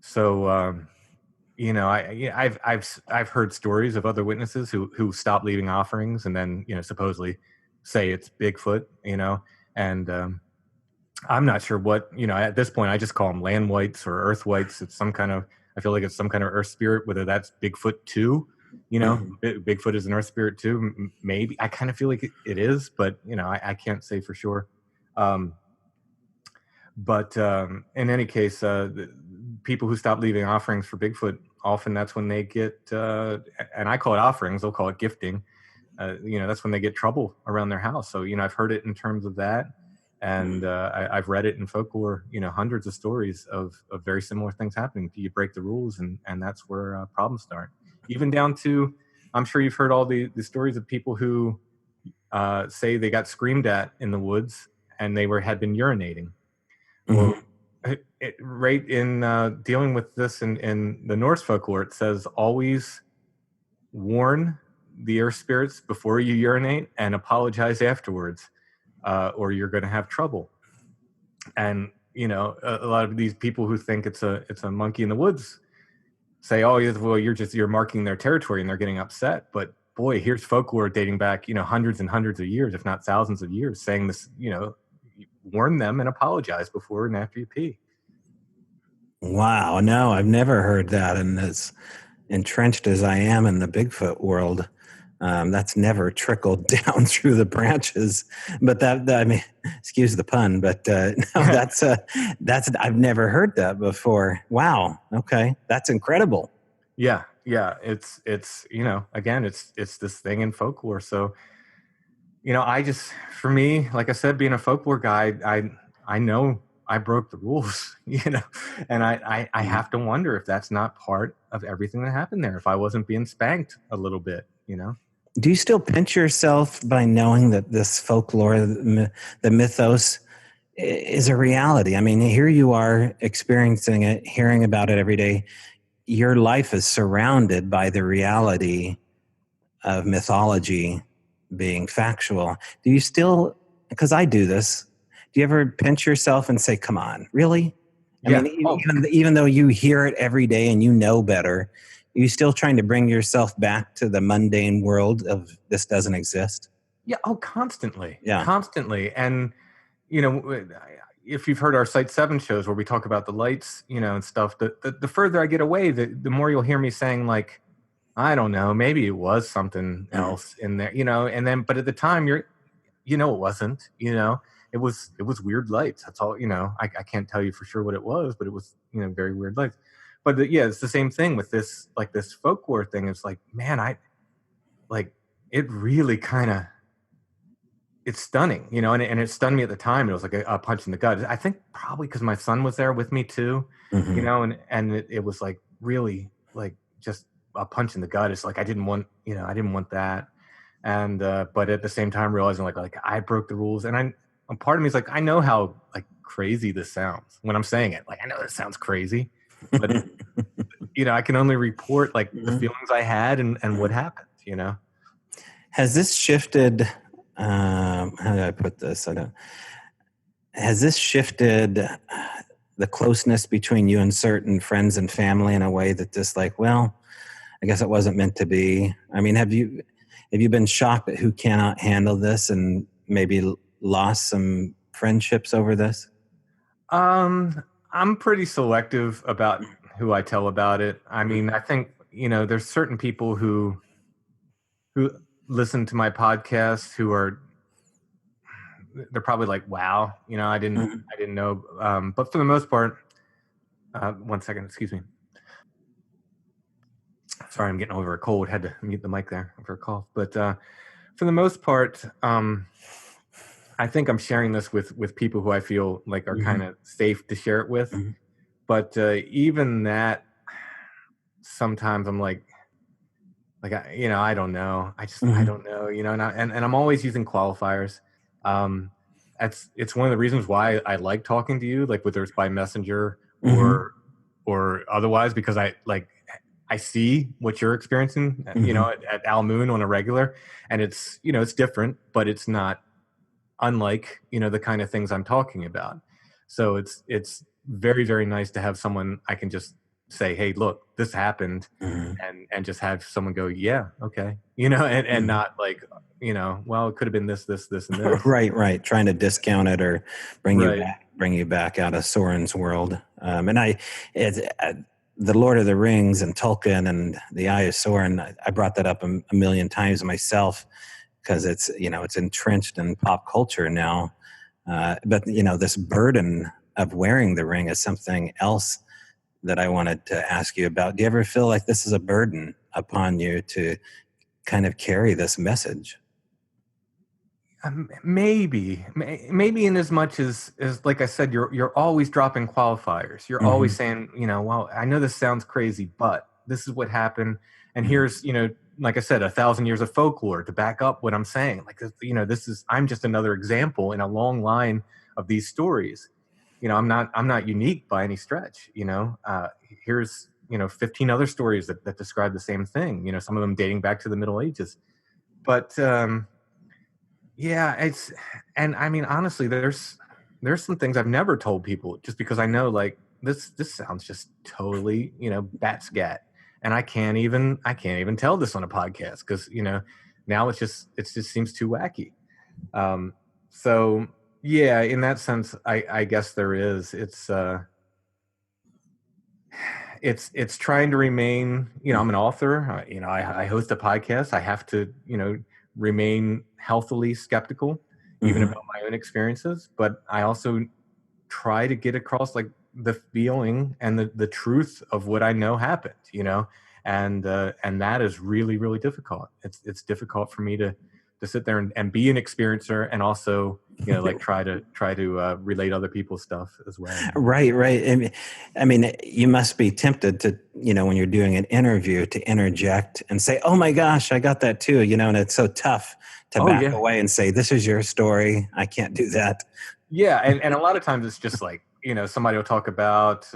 So, I've heard stories of other witnesses who stop leaving offerings and then, supposedly say it's Bigfoot, and I'm not sure what, at this point, I just call them land whites or earth whites. I feel like it's some kind of earth spirit, whether that's Bigfoot too. Bigfoot is an earth spirit too. Maybe I kind of feel like it is, but I can't say for sure. But in any case, people who stop leaving offerings for Bigfoot, often that's when they get, and I call it offerings, they'll call it gifting. That's when they get trouble around their house. So, I've heard it in terms of that. And I've read it in folklore, hundreds of stories of very similar things happening. You break the rules, and that's where problems start. Even down to, I'm sure you've heard all the stories of people who say they got screamed at in the woods and they had been urinating. Well, right in dealing with this in the Norse folklore, it says always warn the earth spirits before you urinate and apologize afterwards, or you're going to have trouble. And a lot of these people who think it's a monkey in the woods say, oh, well, you're marking their territory, and they're getting upset. But boy, here's folklore dating back, hundreds and hundreds of years, if not thousands of years, saying this, warn them and apologize before and after you pee. Wow. No, I've never heard that. And as entrenched as I am in the Bigfoot world, that's never trickled down through the branches. But that I mean, excuse the pun, but no, that's I've never heard that before. Wow. Okay. That's incredible. Yeah. It's again, it's this thing in folklore. So, for me, like I said, being a folklore guy, I know I broke the rules, and I have to wonder if that's not part of everything that happened there. If I wasn't being spanked a little bit, Do you still pinch yourself by knowing that this folklore, the mythos, is a reality? I mean, here you are experiencing it, hearing about it every day. Your life is surrounded by the reality of mythology being factual. Do you still, because I do this, do you ever pinch yourself and say, come on, really? I mean, even though you hear it every day and you know better, are you still trying to bring yourself back to the mundane world of this doesn't exist? Yeah. Oh, constantly. Yeah. Constantly. And, if you've heard our Site 7 shows where we talk about the lights, and stuff, the further I get away, the more you'll hear me saying, like, I don't know, maybe it was something else in there, and then, but at the time it wasn't, it was weird lights. That's all, I can't tell you for sure what it was, but it was, very weird lights. But it's the same thing with this, like this folklore thing. It's like, man, it really kind of, it's stunning, and it stunned me at the time. It was like a punch in the gut. I think probably because my son was there with me too, and it was like really like just a punch in the gut. It's like, I didn't want that. And, but at the same time realizing like I broke the rules, and a part of me is like, I know how like crazy this sounds when I'm saying it. Like, I know this sounds crazy, but I can only report like the feelings I had and what happened, Has this shifted, how do I put this? Has this shifted the closeness between you and certain friends and family in a way that just like, well, I guess it wasn't meant to be? I mean, have you been shocked at who cannot handle this and maybe lost some friendships over this? I'm pretty selective about who I tell about it. I mean, I think, there's certain people who listen to my podcast they're probably like, wow, I didn't know. But for the most part, 1 second, excuse me. Sorry, I'm getting over a cold. Had to mute the mic there for a cough. But for the most part, I think I'm sharing this with people who I feel like are kind of safe to share it with. But even that, sometimes I'm like, I don't know. I don't know, and I'm always using qualifiers. It's one of the reasons why I like talking to you, like whether it's by messenger or otherwise, because I see what you're experiencing, at Al Moon on a regular, and it's, it's different, but it's not unlike, the kind of things I'm talking about. So it's very, very nice to have someone I can just say, hey, look, this happened, and just have someone go, yeah, okay, and not like, well, it could have been this, and this. Right. Trying to discount it or bring you back out of Soren's world. The Lord of the Rings and Tolkien and the Eye of Soren, I brought that up a million times myself because it's, it's entrenched in pop culture now. But, this burden of wearing the ring is something else that I wanted to ask you about. Do you ever feel like this is a burden upon you to kind of carry this message? Maybe in as much as like I said, you're always dropping qualifiers. You're always saying, well, I know this sounds crazy, but this is what happened, and here's, like I said, 1,000 years of folklore to back up what I'm saying. Like, I'm just another example in a long line of these stories. I'm not unique by any stretch. Here's 15 other stories that describe the same thing, some of them dating back to the Middle Ages. But yeah, and I mean, honestly, there's some things I've never told people just because I know, like, this sounds just totally, bat scat. And I can't even tell this on a podcast because, now it just seems too wacky. So yeah, in that sense, I guess there is. It's trying to remain, I'm an author, I host a podcast. I have to, remain healthily skeptical, even about my own experiences. But I also try to get across, like, the feeling and the truth of what I know happened, and that is really, really difficult. It's difficult for me to sit there and be an experiencer and also, like, try to relate other people's stuff as well. Right. I mean, you must be tempted to, when you're doing an interview, to interject and say, "Oh my gosh, I got that too," and it's so tough to back away and say, "This is your story. I can't do that." Yeah, and a lot of times it's just like, somebody will talk about,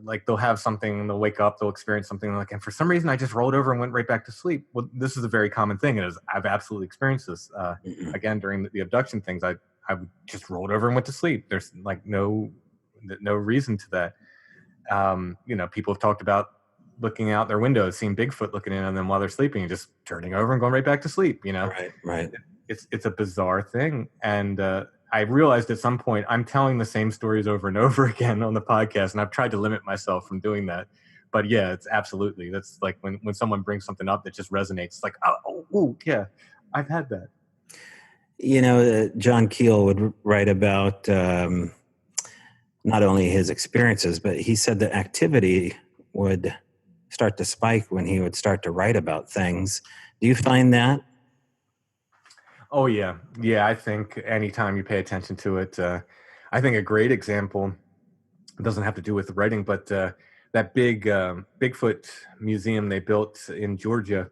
like they'll have something, they'll wake up, they'll experience something, like, and for some reason I just rolled over and went right back to sleep. Well, this is a very common thing, and I've absolutely experienced this. Again, during the abduction things, I just rolled over and went to sleep. There's, like, no reason to that. People have talked about looking out their windows, seeing Bigfoot looking in on them while they're sleeping, and just turning over and going right back to sleep. Right. It's a bizarre thing, and I realized at some point I'm telling the same stories over and over again on the podcast, and I've tried to limit myself from doing that. But yeah, it's absolutely, that's like when someone brings something up that just resonates. It's like, oh yeah, I've had that. John Keel would write about not only his experiences, but he said that activity would start to spike when he would start to write about things. Do you find that? Oh yeah. I think anytime you pay attention to it, I think a great example, it doesn't have to do with writing, but that big Bigfoot museum they built in Georgia,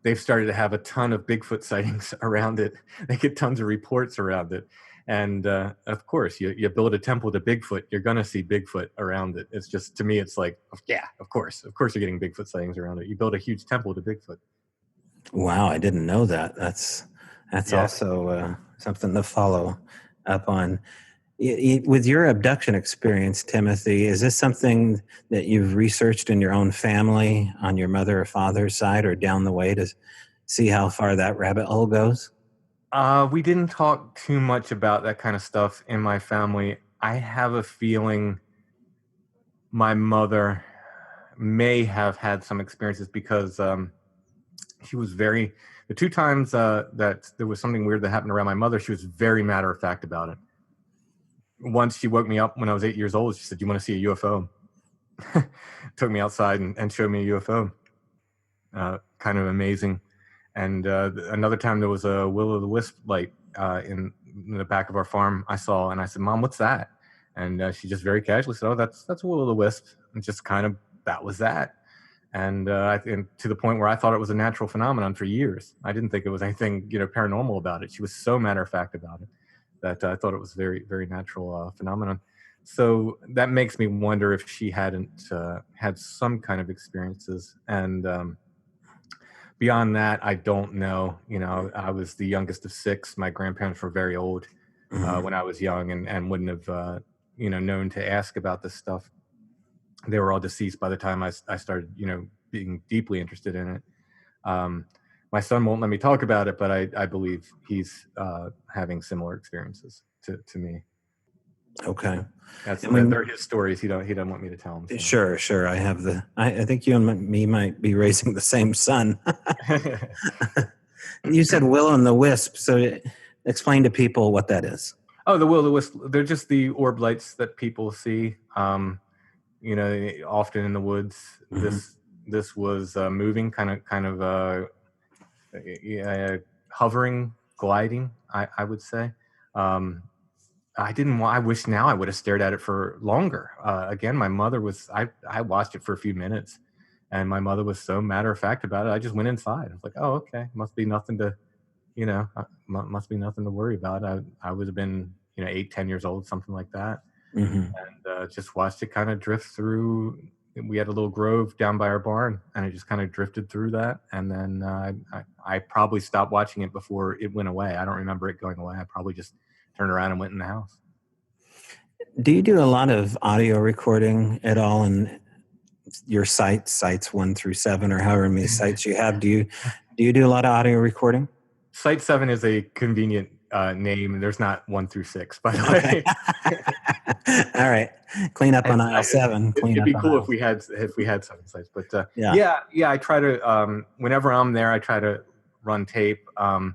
they've started to have a ton of Bigfoot sightings around it. They get tons of reports around it. And of course, you build a temple to Bigfoot, you're going to see Bigfoot around it. It's just, to me, it's like, yeah, of course you're getting Bigfoot sightings around it. You build a huge temple to Bigfoot. Wow, I didn't know that. That's also something to follow up on. With your abduction experience, Timothy, is this something that you've researched in your own family, on your mother or father's side, or down the way, to see how far that rabbit hole goes? We didn't talk too much about that kind of stuff in my family. I have a feeling my mother may have had some experiences because she was the two times that there was something weird that happened around my mother, she was very matter of fact about it. Once she woke me up when I was 8 years old. She said, "You want to see a UFO?" Took me outside and showed me a UFO. Kind of amazing. And another time there was a will-o'-the-wisp light in the back of our farm I saw, and I said, "Mom, what's that?" And she just very casually said, "Oh, that's a will-o'-the-wisp." And just kind of, that was that. And to the point where I thought it was a natural phenomenon for years. I didn't think it was anything, paranormal about it. She was so matter of fact about it that I thought it was very, very natural phenomenon. So that makes me wonder if she hadn't had some kind of experiences. And beyond that, I don't know. I was the youngest of six. My grandparents were very old when I was young, and wouldn't have, known to ask about this stuff. They were all deceased by the time I started, being deeply interested in it. My son won't let me talk about it, but I believe he's having similar experiences to me. Okay. They're his stories. He doesn't want me to tell them. So. Sure. I think you and me might be raising the same son. You said will and the wisp. So explain to people what that is. Oh, the will-o'-the-wisp. They're just the orb lights that people see. Often in the woods. This was moving, kind of hovering, gliding, I would say. I wish now I would have stared at it for longer. Again, my mother was, I watched it for a few minutes, and my mother was so matter of fact about it. I just went inside. I was like, oh, okay, must be nothing to, must be nothing to worry about. I would have been, 8, 10 years old, something like that. Mm-hmm. and just watched it kind of drift through. We had a little grove down by our barn, and it just kind of drifted through that. And then I probably stopped watching it before it went away. I don't remember it going away. I probably just turned around and went in the house. Do you do a lot of audio recording at all in your sites 1 through 7, or however many sites you have? Do you do a lot of audio recording? Site 7 is a convenient name. There's not 1 through 6, by the way. All right, clean up on aisle 7. It'd be cool if we had 7 sites, but yeah. I try to whenever I'm there, I try to run tape. I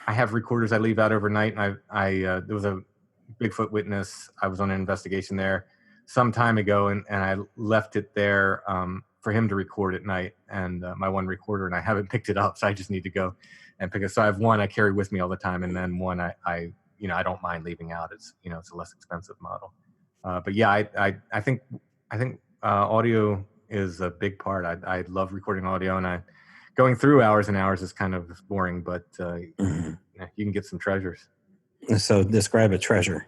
have recorders I leave out overnight, and I there was a Bigfoot witness. I was on an investigation there some time ago, and I left it there for him to record at night, and my one recorder, and I haven't picked it up, so I just need to go and pick it. So I have one I carry with me all the time, and then one I don't mind leaving out. It's it's a less expensive model. But yeah, I think audio is a big part. I love recording audio, and going through hours and hours is kind of boring, but you can get some treasures. So describe a treasure.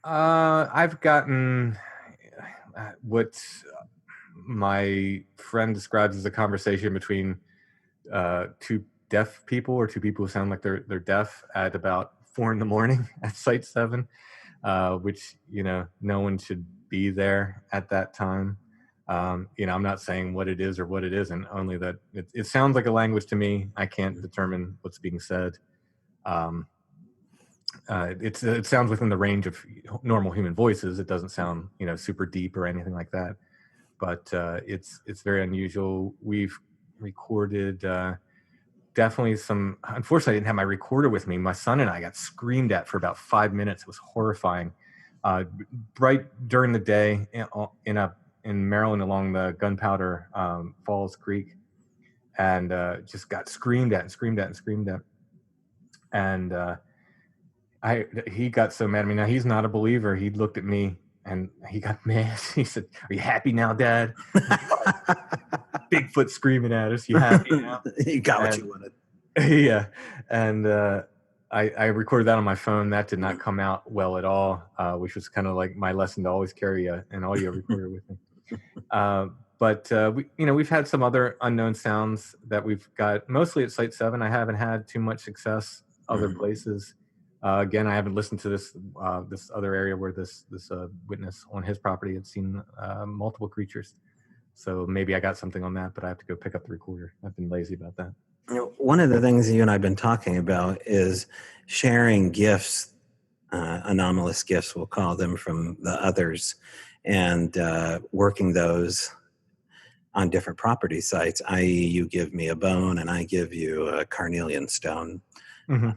I've gotten what my friend describes as a conversation between two deaf people, or two people who sound like they're deaf, at about 4 a.m. at Site 7, which no one should be there at that time. I'm not saying what it is or what it isn't, only that it sounds like a language to me. I can't determine what's being said. It sounds within the range of normal human voices. It doesn't sound super deep or anything like that, but it's very unusual. We've recorded definitely some. Unfortunately, I didn't have my recorder with me. My son and I got screamed at for about 5 minutes. It was horrifying. Right during the day in Maryland, along the Gunpowder Falls Creek, and just got screamed at. And he got so mad at me. Now, he's not a believer. He looked at me and he got mad. He said, "Are you happy now, Dad?" Bigfoot screaming at us. "You happy now?" You got what you wanted. Yeah. And I recorded that on my phone. That did not come out well at all, which was kind of like my lesson to always carry an audio recorder with me. But we've had some other unknown sounds that we've got mostly at Site 7. I haven't had too much success other places. Again, I haven't listened to this other area where this witness on his property had seen multiple creatures. So maybe I got something on that, but I have to go pick up the recorder. I've been lazy about that. One of the things you and I have been talking about is sharing gifts, anomalous gifts, we'll call them, from the others, and working those on different property sites, i.e. you give me a bone and I give you a carnelian stone. Mm-hmm.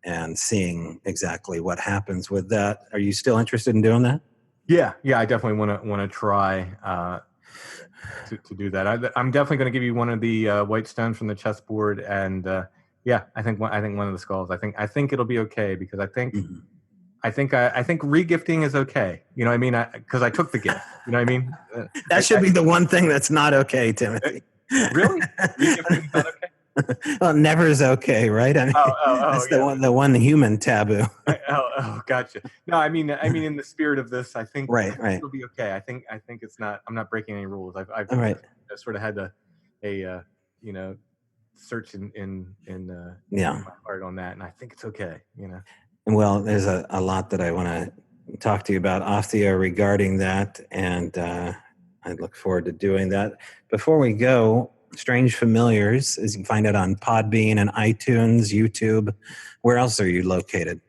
And seeing exactly what happens with that. Are you still interested in doing that? Yeah, I definitely want to try to do that. I'm definitely going to give you one of the white stones from the chessboard, and I think one of the skulls. I think it'll be okay, because I think regifting is okay. You know what I mean? Because I took the gift. You know what I mean? That should be the one thing that's not okay, Timothy. Really? Regifting is not okay? Well, never is okay, right? I mean, that's the one human taboo. Gotcha. No, I mean, in the spirit of this, I think it'll be okay. I think it's not. I'm not breaking any rules. I've I sort of had a search in my heart on that, and I think it's okay. Well, there's a lot that I want to talk to you about off the air regarding that, and I look forward to doing that. Before we go, Strange Familiars, as you can find it on Podbean and iTunes, YouTube. Where else are you located?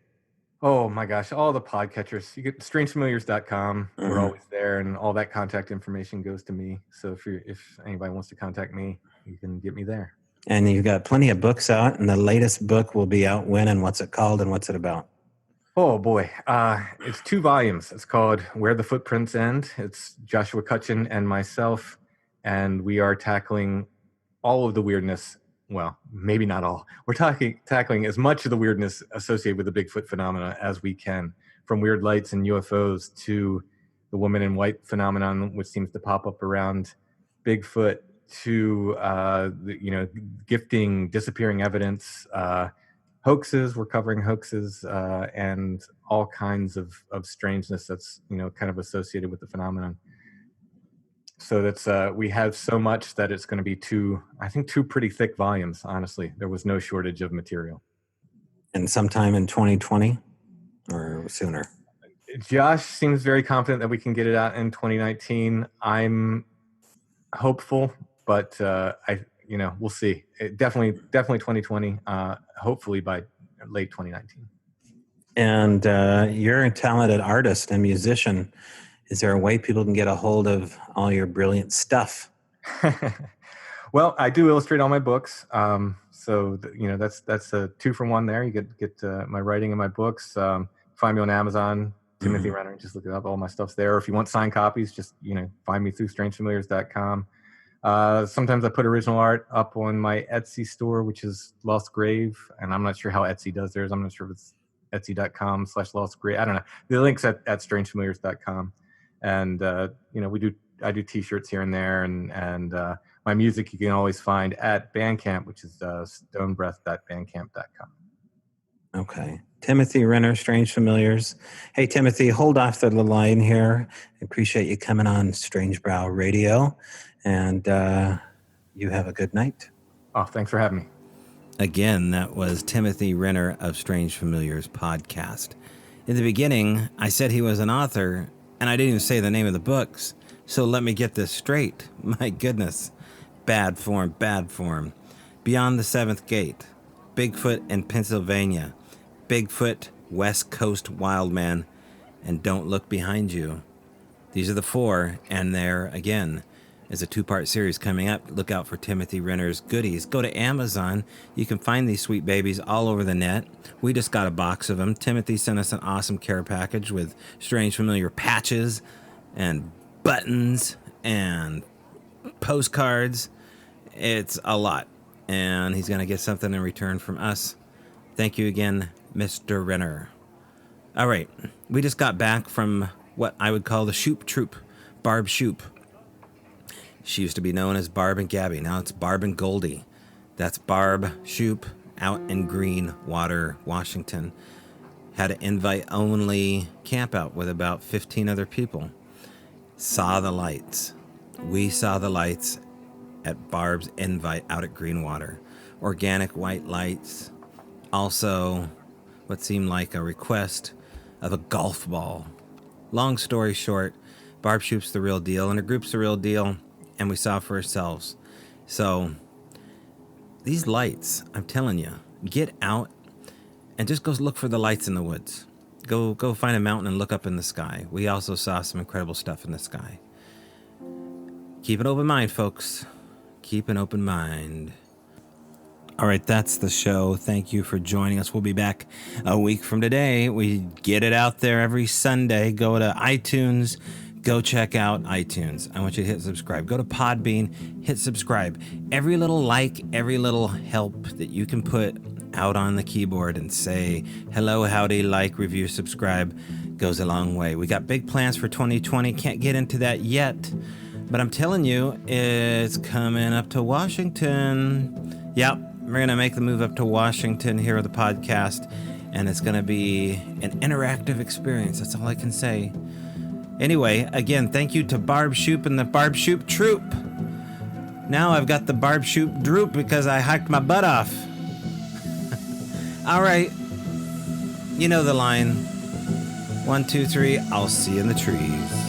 Oh my gosh, all the podcatchers. You get strangefamiliars.com. Mm-hmm. We're always there, and all that contact information goes to me. So if anybody wants to contact me, you can get me there. And you've got plenty of books out, and the latest book will be out when, and what's it called, and what's it about? Oh boy, it's 2 volumes. It's called Where the Footprints End. It's Joshua Cutchin and myself, and we are tackling all of the weirdness. Well, maybe not all. We're tackling as much of the weirdness associated with the Bigfoot phenomena as we can, from weird lights and UFOs to the woman in white phenomenon, which seems to pop up around Bigfoot, to gifting, disappearing evidence, hoaxes. We're covering hoaxes and all kinds of strangeness that's kind of associated with the phenomenon. So that's we have so much that it's going to be two pretty thick volumes. Honestly, there was no shortage of material. And sometime in 2020 or sooner. Josh seems very confident that we can get it out in 2019. I'm hopeful, but we'll see. Definitely 2020. Hopefully by late 2019. And you're a talented artist and musician. Is there a way people can get a hold of all your brilliant stuff? Well, I do illustrate all my books. So that's a 2-for-1 there. You get my writing and my books. Find me on Amazon, Timothy Renner. Just look it up. All my stuff's there. If you want signed copies, just find me through strangefamiliars.com. Sometimes I put original art up on my Etsy store, which is Lost Grave, and I'm not sure how Etsy does theirs. I'm not sure if it's etsy.com/lostgrave. I don't know. The link's at strangefamiliars.com. And I do t-shirts here and there, and my music you can always find at Bandcamp, which is stonebreath.bandcamp.com. Okay. Timothy Renner, Strange Familiars. Hey, Timothy, hold off the line here. I appreciate you coming on Strange Brow Radio, and you have a good night. Oh, thanks for having me. Again, that was Timothy Renner of Strange Familiars podcast. In the beginning, I said he was an author, and I didn't even say the name of the books. So let me get this straight. My goodness. Bad form. Beyond the Seventh Gate. Bigfoot in Pennsylvania. Bigfoot, West Coast Wildman, and Don't Look Behind You. These are the 4, and there, again, is a 2-part series coming up. Look out for Timothy Renner's goodies. Go to Amazon. You can find these sweet babies all over the net. We just got a box of them. Timothy sent us an awesome care package with Strange Familiar patches and buttons and postcards. It's a lot, and he's going to get something in return from us. Thank you again, Mr. Renner. All right, we just got back from what I would call the Shoop Troop, Barb Shoop. She used to be known as Barb and Gabby. Now it's Barb and Goldie. That's Barb Shoop out in Greenwater, Washington. Had an invite-only campout with about 15 other people. Saw the lights. We saw the lights at Barb's invite out at Greenwater. Organic white lights. Also, what seemed like a request of a golf ball. Long story short, Barb Shoop's the real deal, and her group's the real deal, and we saw for ourselves. So, these lights, I'm telling you, get out and just go look for the lights in the woods. Go find a mountain and look up in the sky. We also saw some incredible stuff in the sky. Keep an open mind, folks. Keep an open mind. All right, that's the show. Thank you for joining us. We'll be back a week from today. We get it out there every Sunday. Go to iTunes. Go check out iTunes. I want you to hit subscribe. Go to Podbean. Hit subscribe. Every little like, every little help that you can put out on the keyboard and say hello, howdy, like, review, subscribe goes a long way. We got big plans for 2020. Can't get into that yet, but I'm telling you, it's coming up to Washington. Yep, we're going to make the move up to Washington here with the podcast, and it's going to be an interactive experience. That's all I can say. Anyway, again, thank you to Barb Shoop and the Barb Shoop Troop. Now I've got the Barb Shoop Droop because I hiked my butt off. All right. You know the line. 1, 2, 3. I'll see you in the trees.